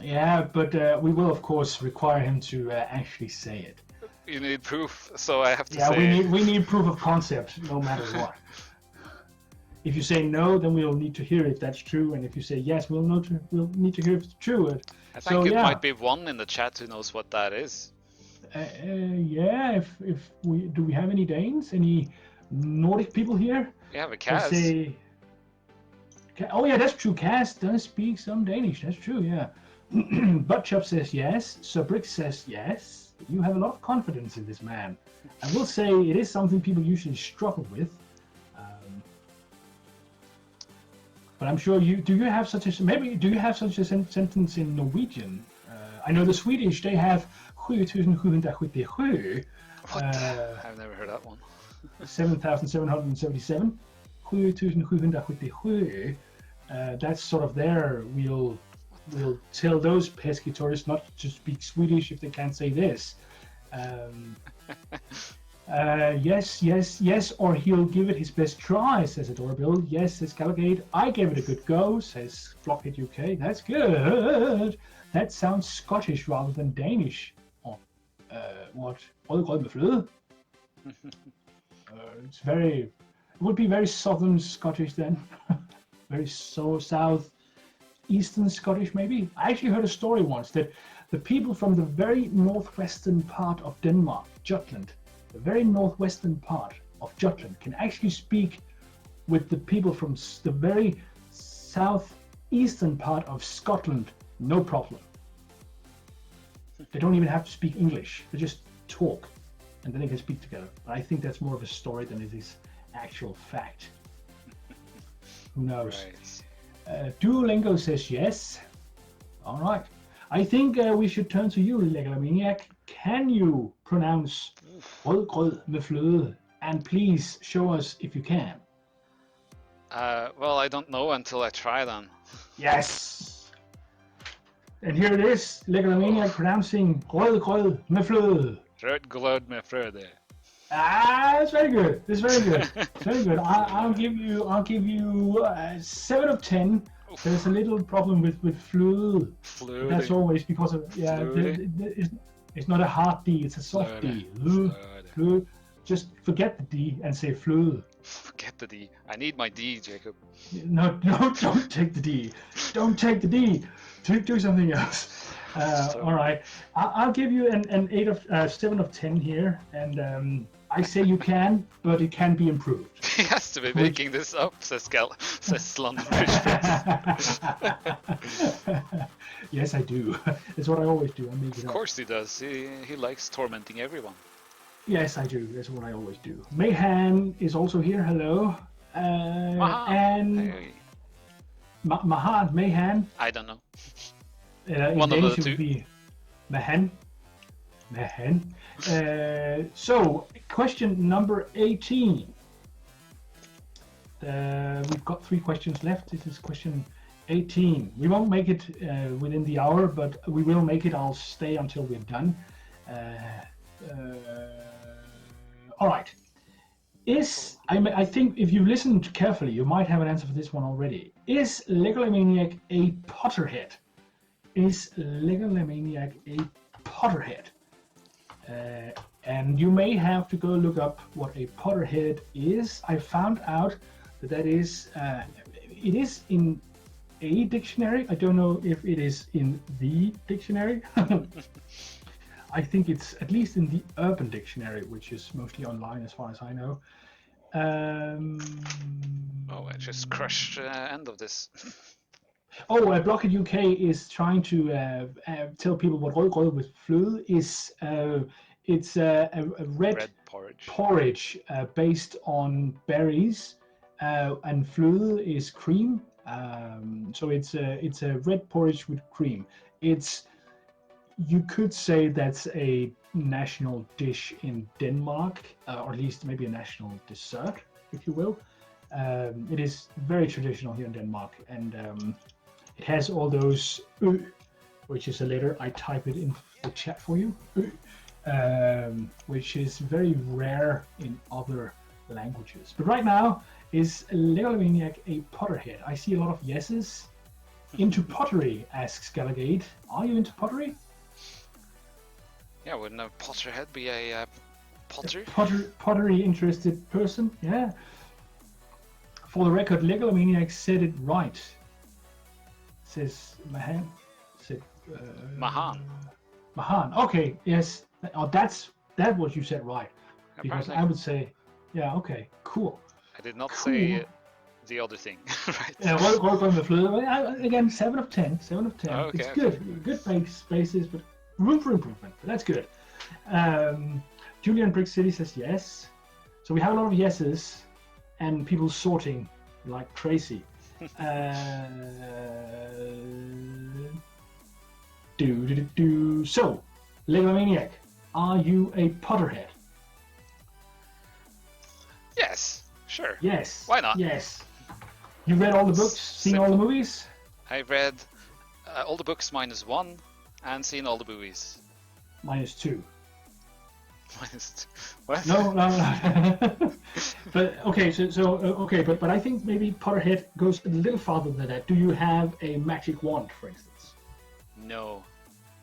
Speaker 2: Yeah, but we will of course require him to actually say it.
Speaker 1: You need proof, so I have to
Speaker 2: Yeah,
Speaker 1: say...
Speaker 2: we need proof of concept, no matter what. If you say no, then we'll need to hear if that's true, and if you say yes, we'll need to hear if it's true.
Speaker 1: I think it might be one in the chat who knows what that is.
Speaker 2: Yeah, if we have any Danes, any Nordic people here?
Speaker 1: We have a Kaz.
Speaker 2: Oh yeah, that's true. Kaz does speak some Danish. That's true. Yeah. Buttchop says yes. Sir Brick says yes. You have a lot of confidence in this man. I will say it is something people usually struggle with. But I'm sure do you have such a sentence in Norwegian? I know the Swedish, they have 7777.
Speaker 1: What? I've never heard that one.
Speaker 2: 7,777. 7777. That's sort of their, we'll tell those pesky tourists not to speak Swedish if they can't say this. Yes, or he'll give it his best try, says Adorable. Yes, says Gallagate. I gave it a good go, says Blockhead UK. That's good. That sounds Scottish rather than Danish. Oh, what? Rødgrød med fløde? It would be very southern Scottish then. Very south eastern Scottish maybe. I actually heard a story once that the people from the very northwestern part of Denmark, Jutland, the very northwestern part of Jutland can actually speak with the people from the very southeastern part of Scotland, no problem. They don't even have to speak English. They just talk, and then they can speak together. But I think that's more of a story than it is actual fact. Who knows? Right. Duolingo says yes. All right. I think we should turn to you, Legalomaniac. Can you pronounce rødgrød med fløde? And please show us if you can.
Speaker 1: Well, I don't know until I try then.
Speaker 2: Yes. And here it is, Legalomaniac pronouncing rød med fløde.
Speaker 1: Rød glød med frøde.
Speaker 2: It's very good. It's very good. It's very good. I'll give you 7 of 10. There's a little problem with fløde. That's always because of it's not a hard D. It's a soft D. Fløde. Just forget the D and say fløde.
Speaker 1: Forget the D. I need my D, Jacob.
Speaker 2: No, don't take the D. Don't take the D. Do something else. All right. I'll give you an 7 of 10 here, and I say you can, but it can be improved.
Speaker 1: He has to be making this up, says Slunbridge.
Speaker 2: Yes, I do. That's what I always do. I make it
Speaker 1: Of course he does. He likes tormenting everyone.
Speaker 2: Yes, I do. That's what I always do. Mayhan is also here. Hello.
Speaker 1: Mahan.
Speaker 2: And
Speaker 1: Hey.
Speaker 2: Mahan, Mayhan.
Speaker 1: I don't know.
Speaker 2: In
Speaker 1: One of
Speaker 2: Danish
Speaker 1: the
Speaker 2: it would
Speaker 1: two.
Speaker 2: be Mahan. So, question number 18. We've got 3 questions left. This is question 18. We won't make it within the hour, but we will make it. I'll stay until we're done. All right. I think if you listened carefully, you might have an answer for this one already. Is Legalomaniac a Potterhead? Is Legalomaniac a Potterhead? And you may have to go look up what a Potterhead is. I found out that is it is in a dictionary. I don't know if it is in the dictionary. I think it's at least in the Urban Dictionary, which is mostly online as far as I know.
Speaker 1: Oh, I just crushed end of this.
Speaker 2: Blocket UK is trying to tell people what rød with fløde is. It's a red porridge based on berries, and fløde is cream. So it's a red porridge with cream. You could say that's a national dish in Denmark, or at least maybe a national dessert, if you will. It is very traditional here in Denmark, and it has all those which is a letter. I type it in the chat for you, which is very rare in other languages. But right now, is Legalomaniac a Potterhead? I see a lot of yeses. Into pottery, asks Galagade. Are you into pottery?
Speaker 1: Yeah, wouldn't a Potterhead be a potter?
Speaker 2: Pottery interested person, yeah. For the record, Legalomaniac said it right. Says Mahan. Mahan. Okay, yes. That's what you said right. Because
Speaker 1: Apparently.
Speaker 2: I would say, yeah, okay, cool.
Speaker 1: I did not say the other thing, right?
Speaker 2: Yeah, rød med fløde. Again, 7 of 10. 7 of 10.
Speaker 1: Okay,
Speaker 2: It's
Speaker 1: okay.
Speaker 2: good. Good basis, but room for improvement. But that's good. Julian Brick City says yes. So we have a lot of yeses and people sorting like crazy. So, Legalomaniac, are you a Potterhead?
Speaker 1: Yes, sure.
Speaker 2: Yes.
Speaker 1: Why not?
Speaker 2: Yes. You read all the books, seen all the movies?
Speaker 1: I read all the books -1 and seen all the movies.
Speaker 2: -2.
Speaker 1: What?
Speaker 2: No. But okay, but I think maybe Potterhead goes a little farther than that. Do you have a magic wand, for instance?
Speaker 1: No.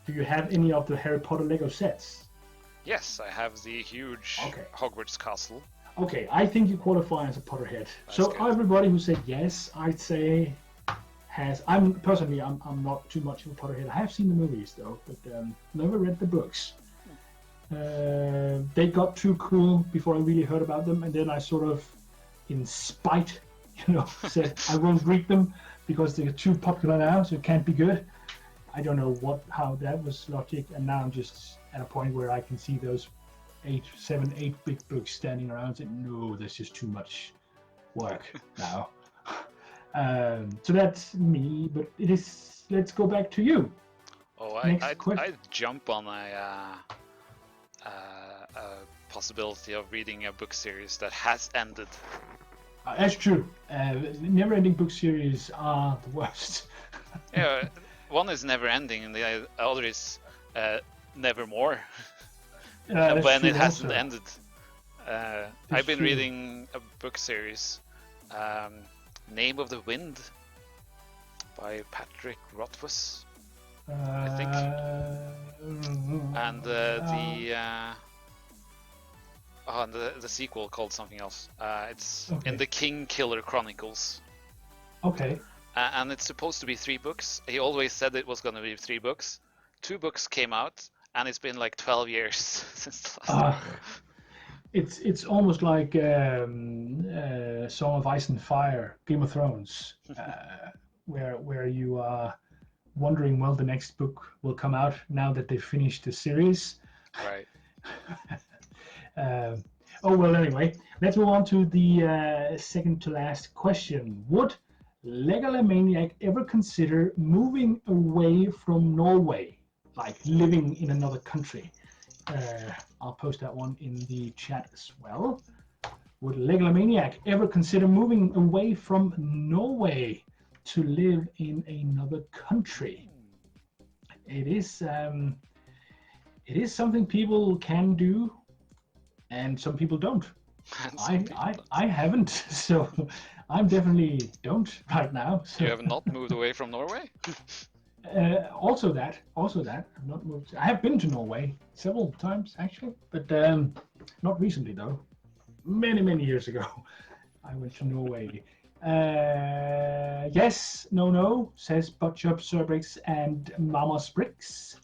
Speaker 2: Do you have any of the Harry Potter Lego sets?
Speaker 1: Yes, I have the huge Hogwarts castle.
Speaker 2: Okay, I think you qualify as a Potterhead.
Speaker 1: That's
Speaker 2: so
Speaker 1: good.
Speaker 2: everybody who said yes, I'd say I'm personally not too much of a Potterhead. I have seen the movies though, but never read the books. They got too cool before I really heard about them, and then I sort of, in spite, said I won't read them because they're too popular now, so it can't be good. I don't know how that was logic, and now I'm just at a point where I can see those 7, 8 big books standing around and say, no, there's just too much work now. So that's me, but it is. Let's go back to you.
Speaker 1: Oh, I'd jump on a possibility of reading a book series that has ended.
Speaker 2: That's true. Never-ending book series are the worst.
Speaker 1: Yeah, one is never ending, and the other is nevermore.
Speaker 2: That's
Speaker 1: When
Speaker 2: true
Speaker 1: it hasn't
Speaker 2: also.
Speaker 1: ended.
Speaker 2: That's
Speaker 1: I've been
Speaker 2: true.
Speaker 1: reading a book series, Name of the Wind, by Patrick Rothfuss, I think. And the sequel called something else. It's
Speaker 2: Okay.
Speaker 1: In the King Killer Chronicles.
Speaker 2: Okay.
Speaker 1: And it's supposed to be 3 books. He always said it was going to be 3 books. 2 books came out, and it's been like 12 years since the last one.
Speaker 2: It's almost like Song of Ice and Fire, Game of Thrones, where you are wondering, well, the next book will come out now that they've finished the series.
Speaker 1: Right.
Speaker 2: Oh well, anyway, let's move on to the second to last question. Would Legalomaniac ever consider moving away from Norway, like living in another country? I'll post that one in the chat as well. Would Legalomaniac ever consider moving away from Norway to live in another country? It is something people can do, and some people don't. I haven't, so I'm definitely don't right now. So.
Speaker 1: You have not moved away from Norway?
Speaker 2: Also that I've not moved. I have been to Norway several times actually, but not recently though. Many years ago, I went to Norway. Yes, no, says Butchup, Cerbrix, and Mama Sprix.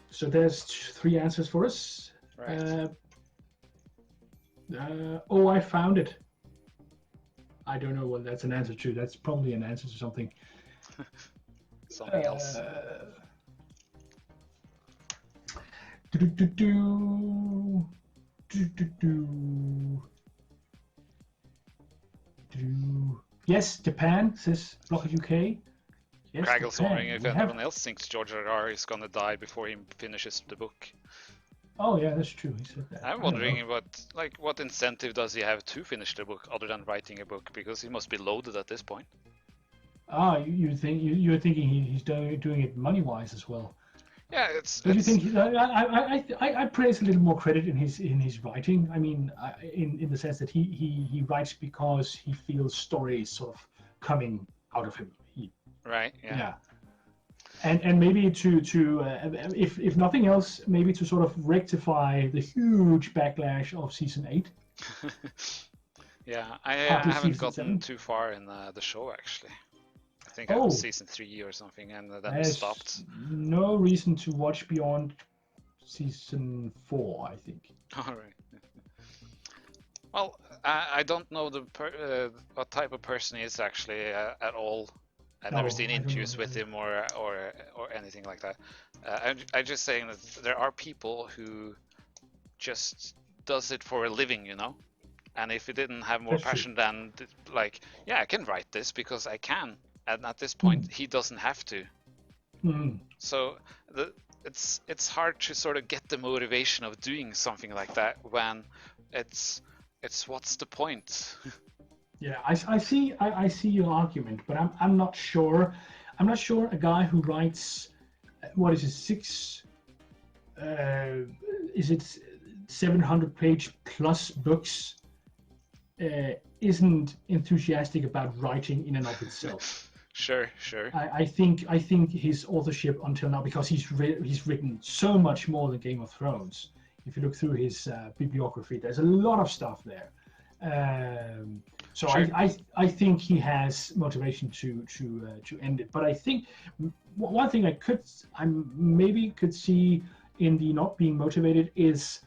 Speaker 2: So there's 3 answers for us.
Speaker 1: Right.
Speaker 2: Oh, I found it. I don't know what that's an answer to. That's probably an answer to something.
Speaker 1: Something else. Yes, Japan, says Blocked UK. Yes, Craggle's
Speaker 2: Japan.
Speaker 1: wondering if anyone else thinks George R.R. is gonna die before he finishes the book.
Speaker 2: Oh yeah, that's true. He said that.
Speaker 1: I'm wondering what incentive does he have to finish the book other than writing a book, because he must be loaded at this point.
Speaker 2: You're thinking he's doing it money wise as well.
Speaker 1: Yeah, it's.
Speaker 2: Don't you think? I praise a little more credit in his writing. I mean, in the sense that he writes because he feels stories sort of coming out of him.
Speaker 1: Right. Yeah.
Speaker 2: And maybe to if nothing else, maybe to sort of rectify the huge backlash of season 8.
Speaker 1: Yeah, I haven't gotten too far in the show actually. I think I was season 3 or something, and then we stopped.
Speaker 2: No reason to watch beyond season 4, I think.
Speaker 1: All right. Well, I don't know what type of person he is actually at all. I've never seen interviews with him or anything like that. I'm just saying that there are people who just does it for a living, you know. And if he didn't have more passion than like, yeah, I can write this because I can, and at this point he doesn't have to. So it's hard to sort of get the motivation of doing something like that when it's what's the point?
Speaker 2: Yeah, I see your argument, but I'm not sure. I'm not sure a guy who writes what is it 700-page plus books isn't enthusiastic about writing in and of itself.
Speaker 1: Sure.
Speaker 2: I think his authorship until now, because he's written so much more than Game of Thrones. If you look through his bibliography, there's a lot of stuff there. So sure. I think he has motivation to end it. But I think one thing I maybe could see in the not being motivated is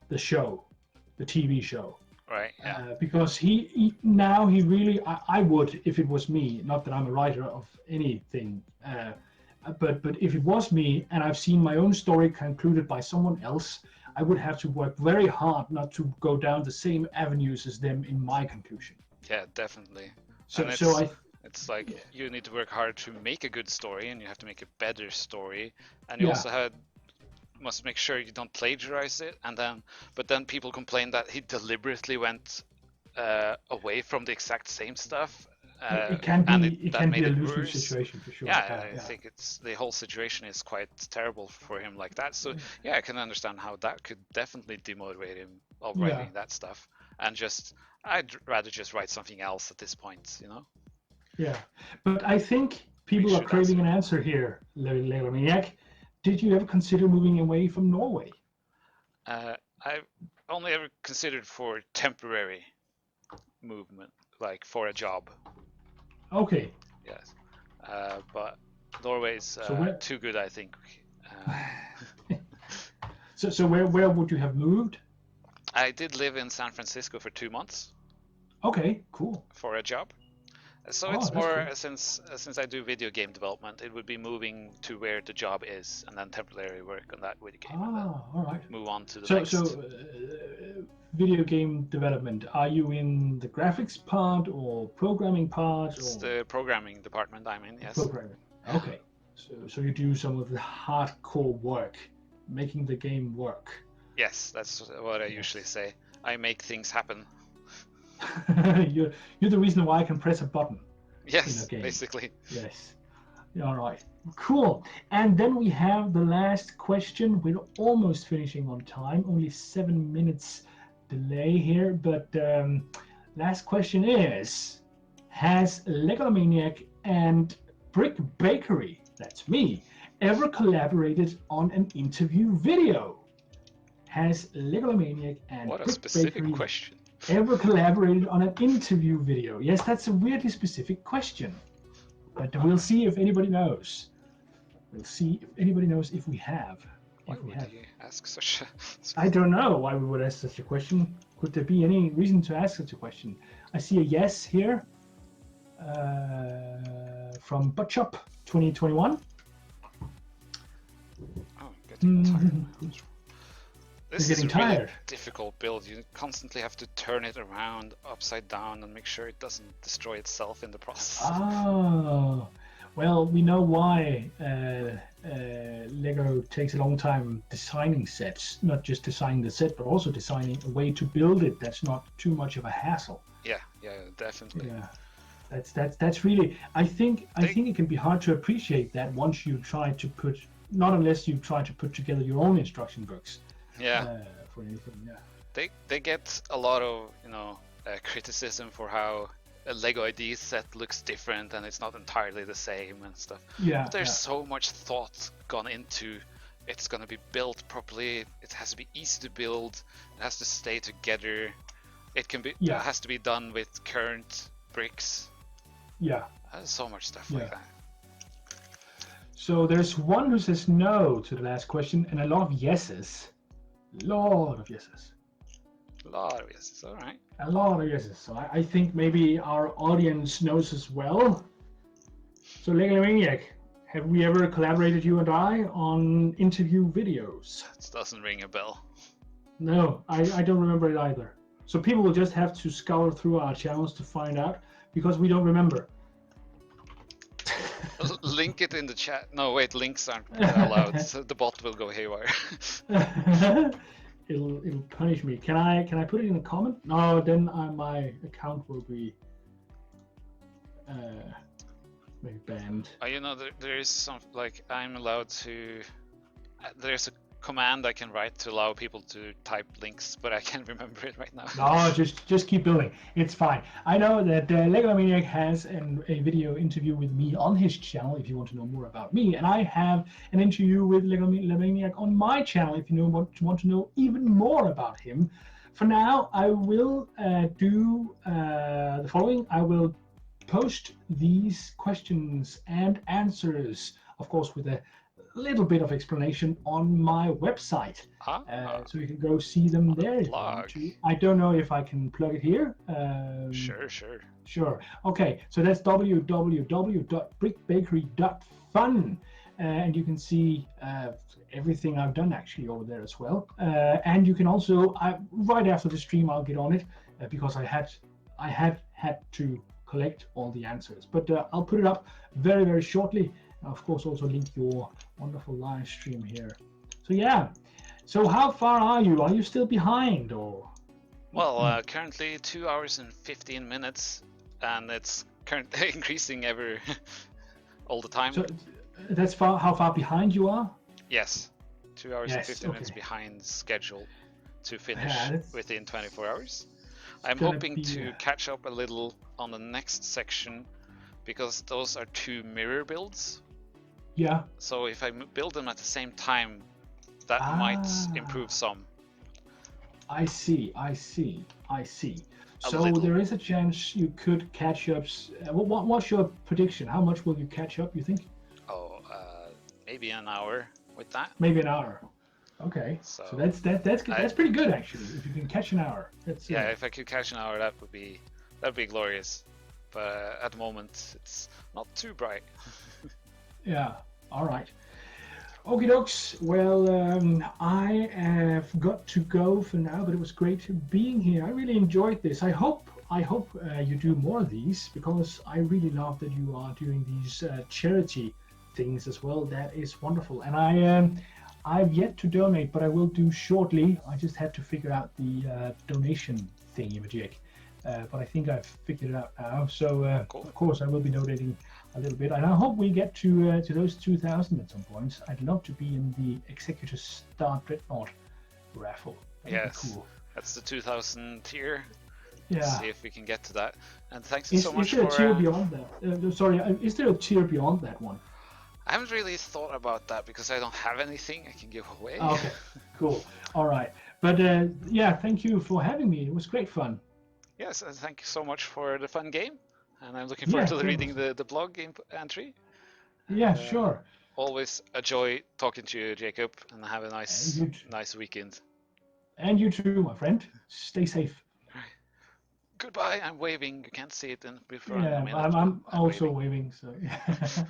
Speaker 2: the TV show.
Speaker 1: Right. Yeah.
Speaker 2: Because he really I would, if it was me, not that I'm a writer of anything, but if it was me and I've seen my own story concluded by someone else, I would have to work very hard not to go down the same avenues as them in my conclusion.
Speaker 1: Yeah, definitely. It's like you need to work hard to make a good story, and you have to make a better story, and you also must make sure you don't plagiarize it. But then people complain that he deliberately went away from the exact same stuff,
Speaker 2: It can be
Speaker 1: that made
Speaker 2: a
Speaker 1: it
Speaker 2: lose-lose
Speaker 1: worse.
Speaker 2: situation for sure.
Speaker 1: Yeah, I think it's the whole situation is quite terrible for him like that. So yeah, I can understand how that could definitely demotivate him of writing that stuff. And I'd rather just write something else at this point, you know.
Speaker 2: Yeah, but I think people are craving an answer here, Leomaniac. Did you ever consider moving away from Norway?
Speaker 1: I've only ever considered for temporary movement, like for a job.
Speaker 2: Okay.
Speaker 1: Yes, but Norway's too good, I think.
Speaker 2: So where would you have moved?
Speaker 1: I did live in San Francisco for 2 months.
Speaker 2: Okay, cool.
Speaker 1: For a job. So it's more cool. Since I do video game development, it would be moving to where the job is, and then temporary work on that video game, and then
Speaker 2: all right.
Speaker 1: move on to the next.
Speaker 2: So video game development. Are you in the graphics part or programming part?
Speaker 1: It's the programming department I'm in. Yes.
Speaker 2: Programming. Okay. So you do some of the hardcore work, making the game work.
Speaker 1: Yes, that's what I usually say. I make things happen.
Speaker 2: you're the reason why I can press a button.
Speaker 1: Yes,
Speaker 2: in a game.
Speaker 1: Basically.
Speaker 2: Yes. All right. Cool. And then we have the last question. We're almost finishing on time. Only 7 minutes delay here. But last question is: has Legomaniac and Brick Bakery, that's me, ever collaborated on an interview video? Has Legomaniac and
Speaker 1: what a
Speaker 2: Brick
Speaker 1: specific
Speaker 2: Bakery
Speaker 1: question.
Speaker 2: Ever collaborated on an interview video? Yes, that's a weirdly specific question. But we'll see if anybody knows. We'll see if anybody knows if we have.
Speaker 1: Why would you ask such a...
Speaker 2: I don't know why we would ask such a question. Could there be any reason to ask such a question? I see a yes here. From Butchup 2021.
Speaker 1: Oh, getting tired. This is a really
Speaker 2: tired.
Speaker 1: difficult build. You constantly have to turn it around, upside down, and make sure it doesn't destroy itself in the process.
Speaker 2: Oh, well, we know why Lego takes a long time designing sets. Not just designing the set, but also designing a way to build it that's not too much of a hassle.
Speaker 1: Yeah, definitely.
Speaker 2: Yeah, that's really. I think it can be hard to appreciate that once you try to put, not unless you try to put together your own instruction books.
Speaker 1: Yeah.
Speaker 2: For anything, yeah.
Speaker 1: They get a lot of criticism for how a Lego ID set looks different and it's not entirely the same and stuff.
Speaker 2: Yeah.
Speaker 1: But there's so much thought gone into it's gonna be built properly. It has to be easy to build. It has to stay together. It can be. It has to be done with current bricks.
Speaker 2: Yeah.
Speaker 1: There's so much stuff like that.
Speaker 2: So there's one who says no to the last question and a lot of yeses. Lot of yeses.
Speaker 1: A lot of yeses, all right.
Speaker 2: A lot of yeses. So I think maybe our audience knows as well. So Legomaniac, have we ever collaborated, you and I, on interview videos?
Speaker 1: That doesn't ring a bell.
Speaker 2: No, I don't remember it either. So people will just have to scour through our channels to find out, because we don't remember.
Speaker 1: Link it in the chat. No, wait, links aren't allowed. So the bot will go haywire.
Speaker 2: It'll punish me. Can I put it in a comment? No, then my account will be maybe banned.
Speaker 1: You know, there is some, like, I'm allowed to. There's a command I can write to allow people to type links, but I can't remember it right now.
Speaker 2: No, just keep building. It's fine. I know that Legomaniac has a video interview with me on his channel if you want to know more about me, and I have an interview with Legomaniac on my channel if you want to know even more about him. For now, I will do the following. I will post these questions and answers, of course, with a little bit of explanation on my website, so you can go see them there if you want to. I don't know if I can plug it here. Sure. Okay, so that's www.brickbakery.fun, and you can see everything I've done actually over there as well. And you can also, right after the stream, I'll get on it because I had to collect all the answers. But I'll put it up very, very shortly. Of course, also link your wonderful live stream here. So yeah, so how far are you? Are you still behind, or?
Speaker 1: Well, currently 2 hours and 15 minutes, and it's currently increasing all the time.
Speaker 2: So that's how far behind you are?
Speaker 1: Yes, 2 hours and
Speaker 2: Yes,
Speaker 1: 15 minutes
Speaker 2: okay.
Speaker 1: behind schedule to finish
Speaker 2: Yeah, that's
Speaker 1: within 24 hours. I'm
Speaker 2: gonna
Speaker 1: hoping
Speaker 2: be.
Speaker 1: to catch up a little on the next section because those are 2 mirror builds.
Speaker 2: Yeah.
Speaker 1: So if I build them at the same time, that might improve some.
Speaker 2: I see. I see. I see.
Speaker 1: A
Speaker 2: So
Speaker 1: little.
Speaker 2: there is a chance you could catch up. What's your prediction? How much will you catch up? You think?
Speaker 1: Oh, maybe an hour with that.
Speaker 2: Maybe an hour. Okay. So
Speaker 1: So
Speaker 2: that's pretty good actually. If you can catch an hour, that's
Speaker 1: yeah, if I could catch an hour, that'd be glorious. But at the moment, it's not too bright.
Speaker 2: yeah. All right. Okie dokes. Well, I have got to go for now, but it was great being here. I really enjoyed this. I hope you do more of these because I really love that you are doing these charity things as well. That is wonderful. And I've yet to donate, but I will do shortly. I just have to figure out the donation thingy-majig. But I think I've figured it out now. So
Speaker 1: Cool.
Speaker 2: of course I will be donating a little bit, and I hope we get to those 2,000 at some point. I'd love to be in the Executor Star Dreadnought raffle. That'd
Speaker 1: Yes,
Speaker 2: be cool.
Speaker 1: that's the 2000 tier.
Speaker 2: Yeah.
Speaker 1: See if we can get to that. And thanks
Speaker 2: Is
Speaker 1: so much
Speaker 2: there a
Speaker 1: for.
Speaker 2: tier beyond that? Sorry, is there a tier beyond that one?
Speaker 1: I haven't really thought about that because I don't have anything I can give away.
Speaker 2: Oh, okay, cool. All right, but yeah, thank you for having me. It was great fun.
Speaker 1: Yes, and thank you so much for the fun game. And I'm looking
Speaker 2: Yeah,
Speaker 1: forward to reading
Speaker 2: definitely.
Speaker 1: the blog entry.
Speaker 2: Yeah,
Speaker 1: And,
Speaker 2: sure.
Speaker 1: Always a joy talking to you, Jacob, and have a
Speaker 2: And
Speaker 1: nice weekend.
Speaker 2: you too, my friend. Stay safe.
Speaker 1: Goodbye. I'm waving. You can't see it in before in a
Speaker 2: Yeah,
Speaker 1: minute, but
Speaker 2: I'm
Speaker 1: I'm
Speaker 2: also
Speaker 1: waving.
Speaker 2: waving. So.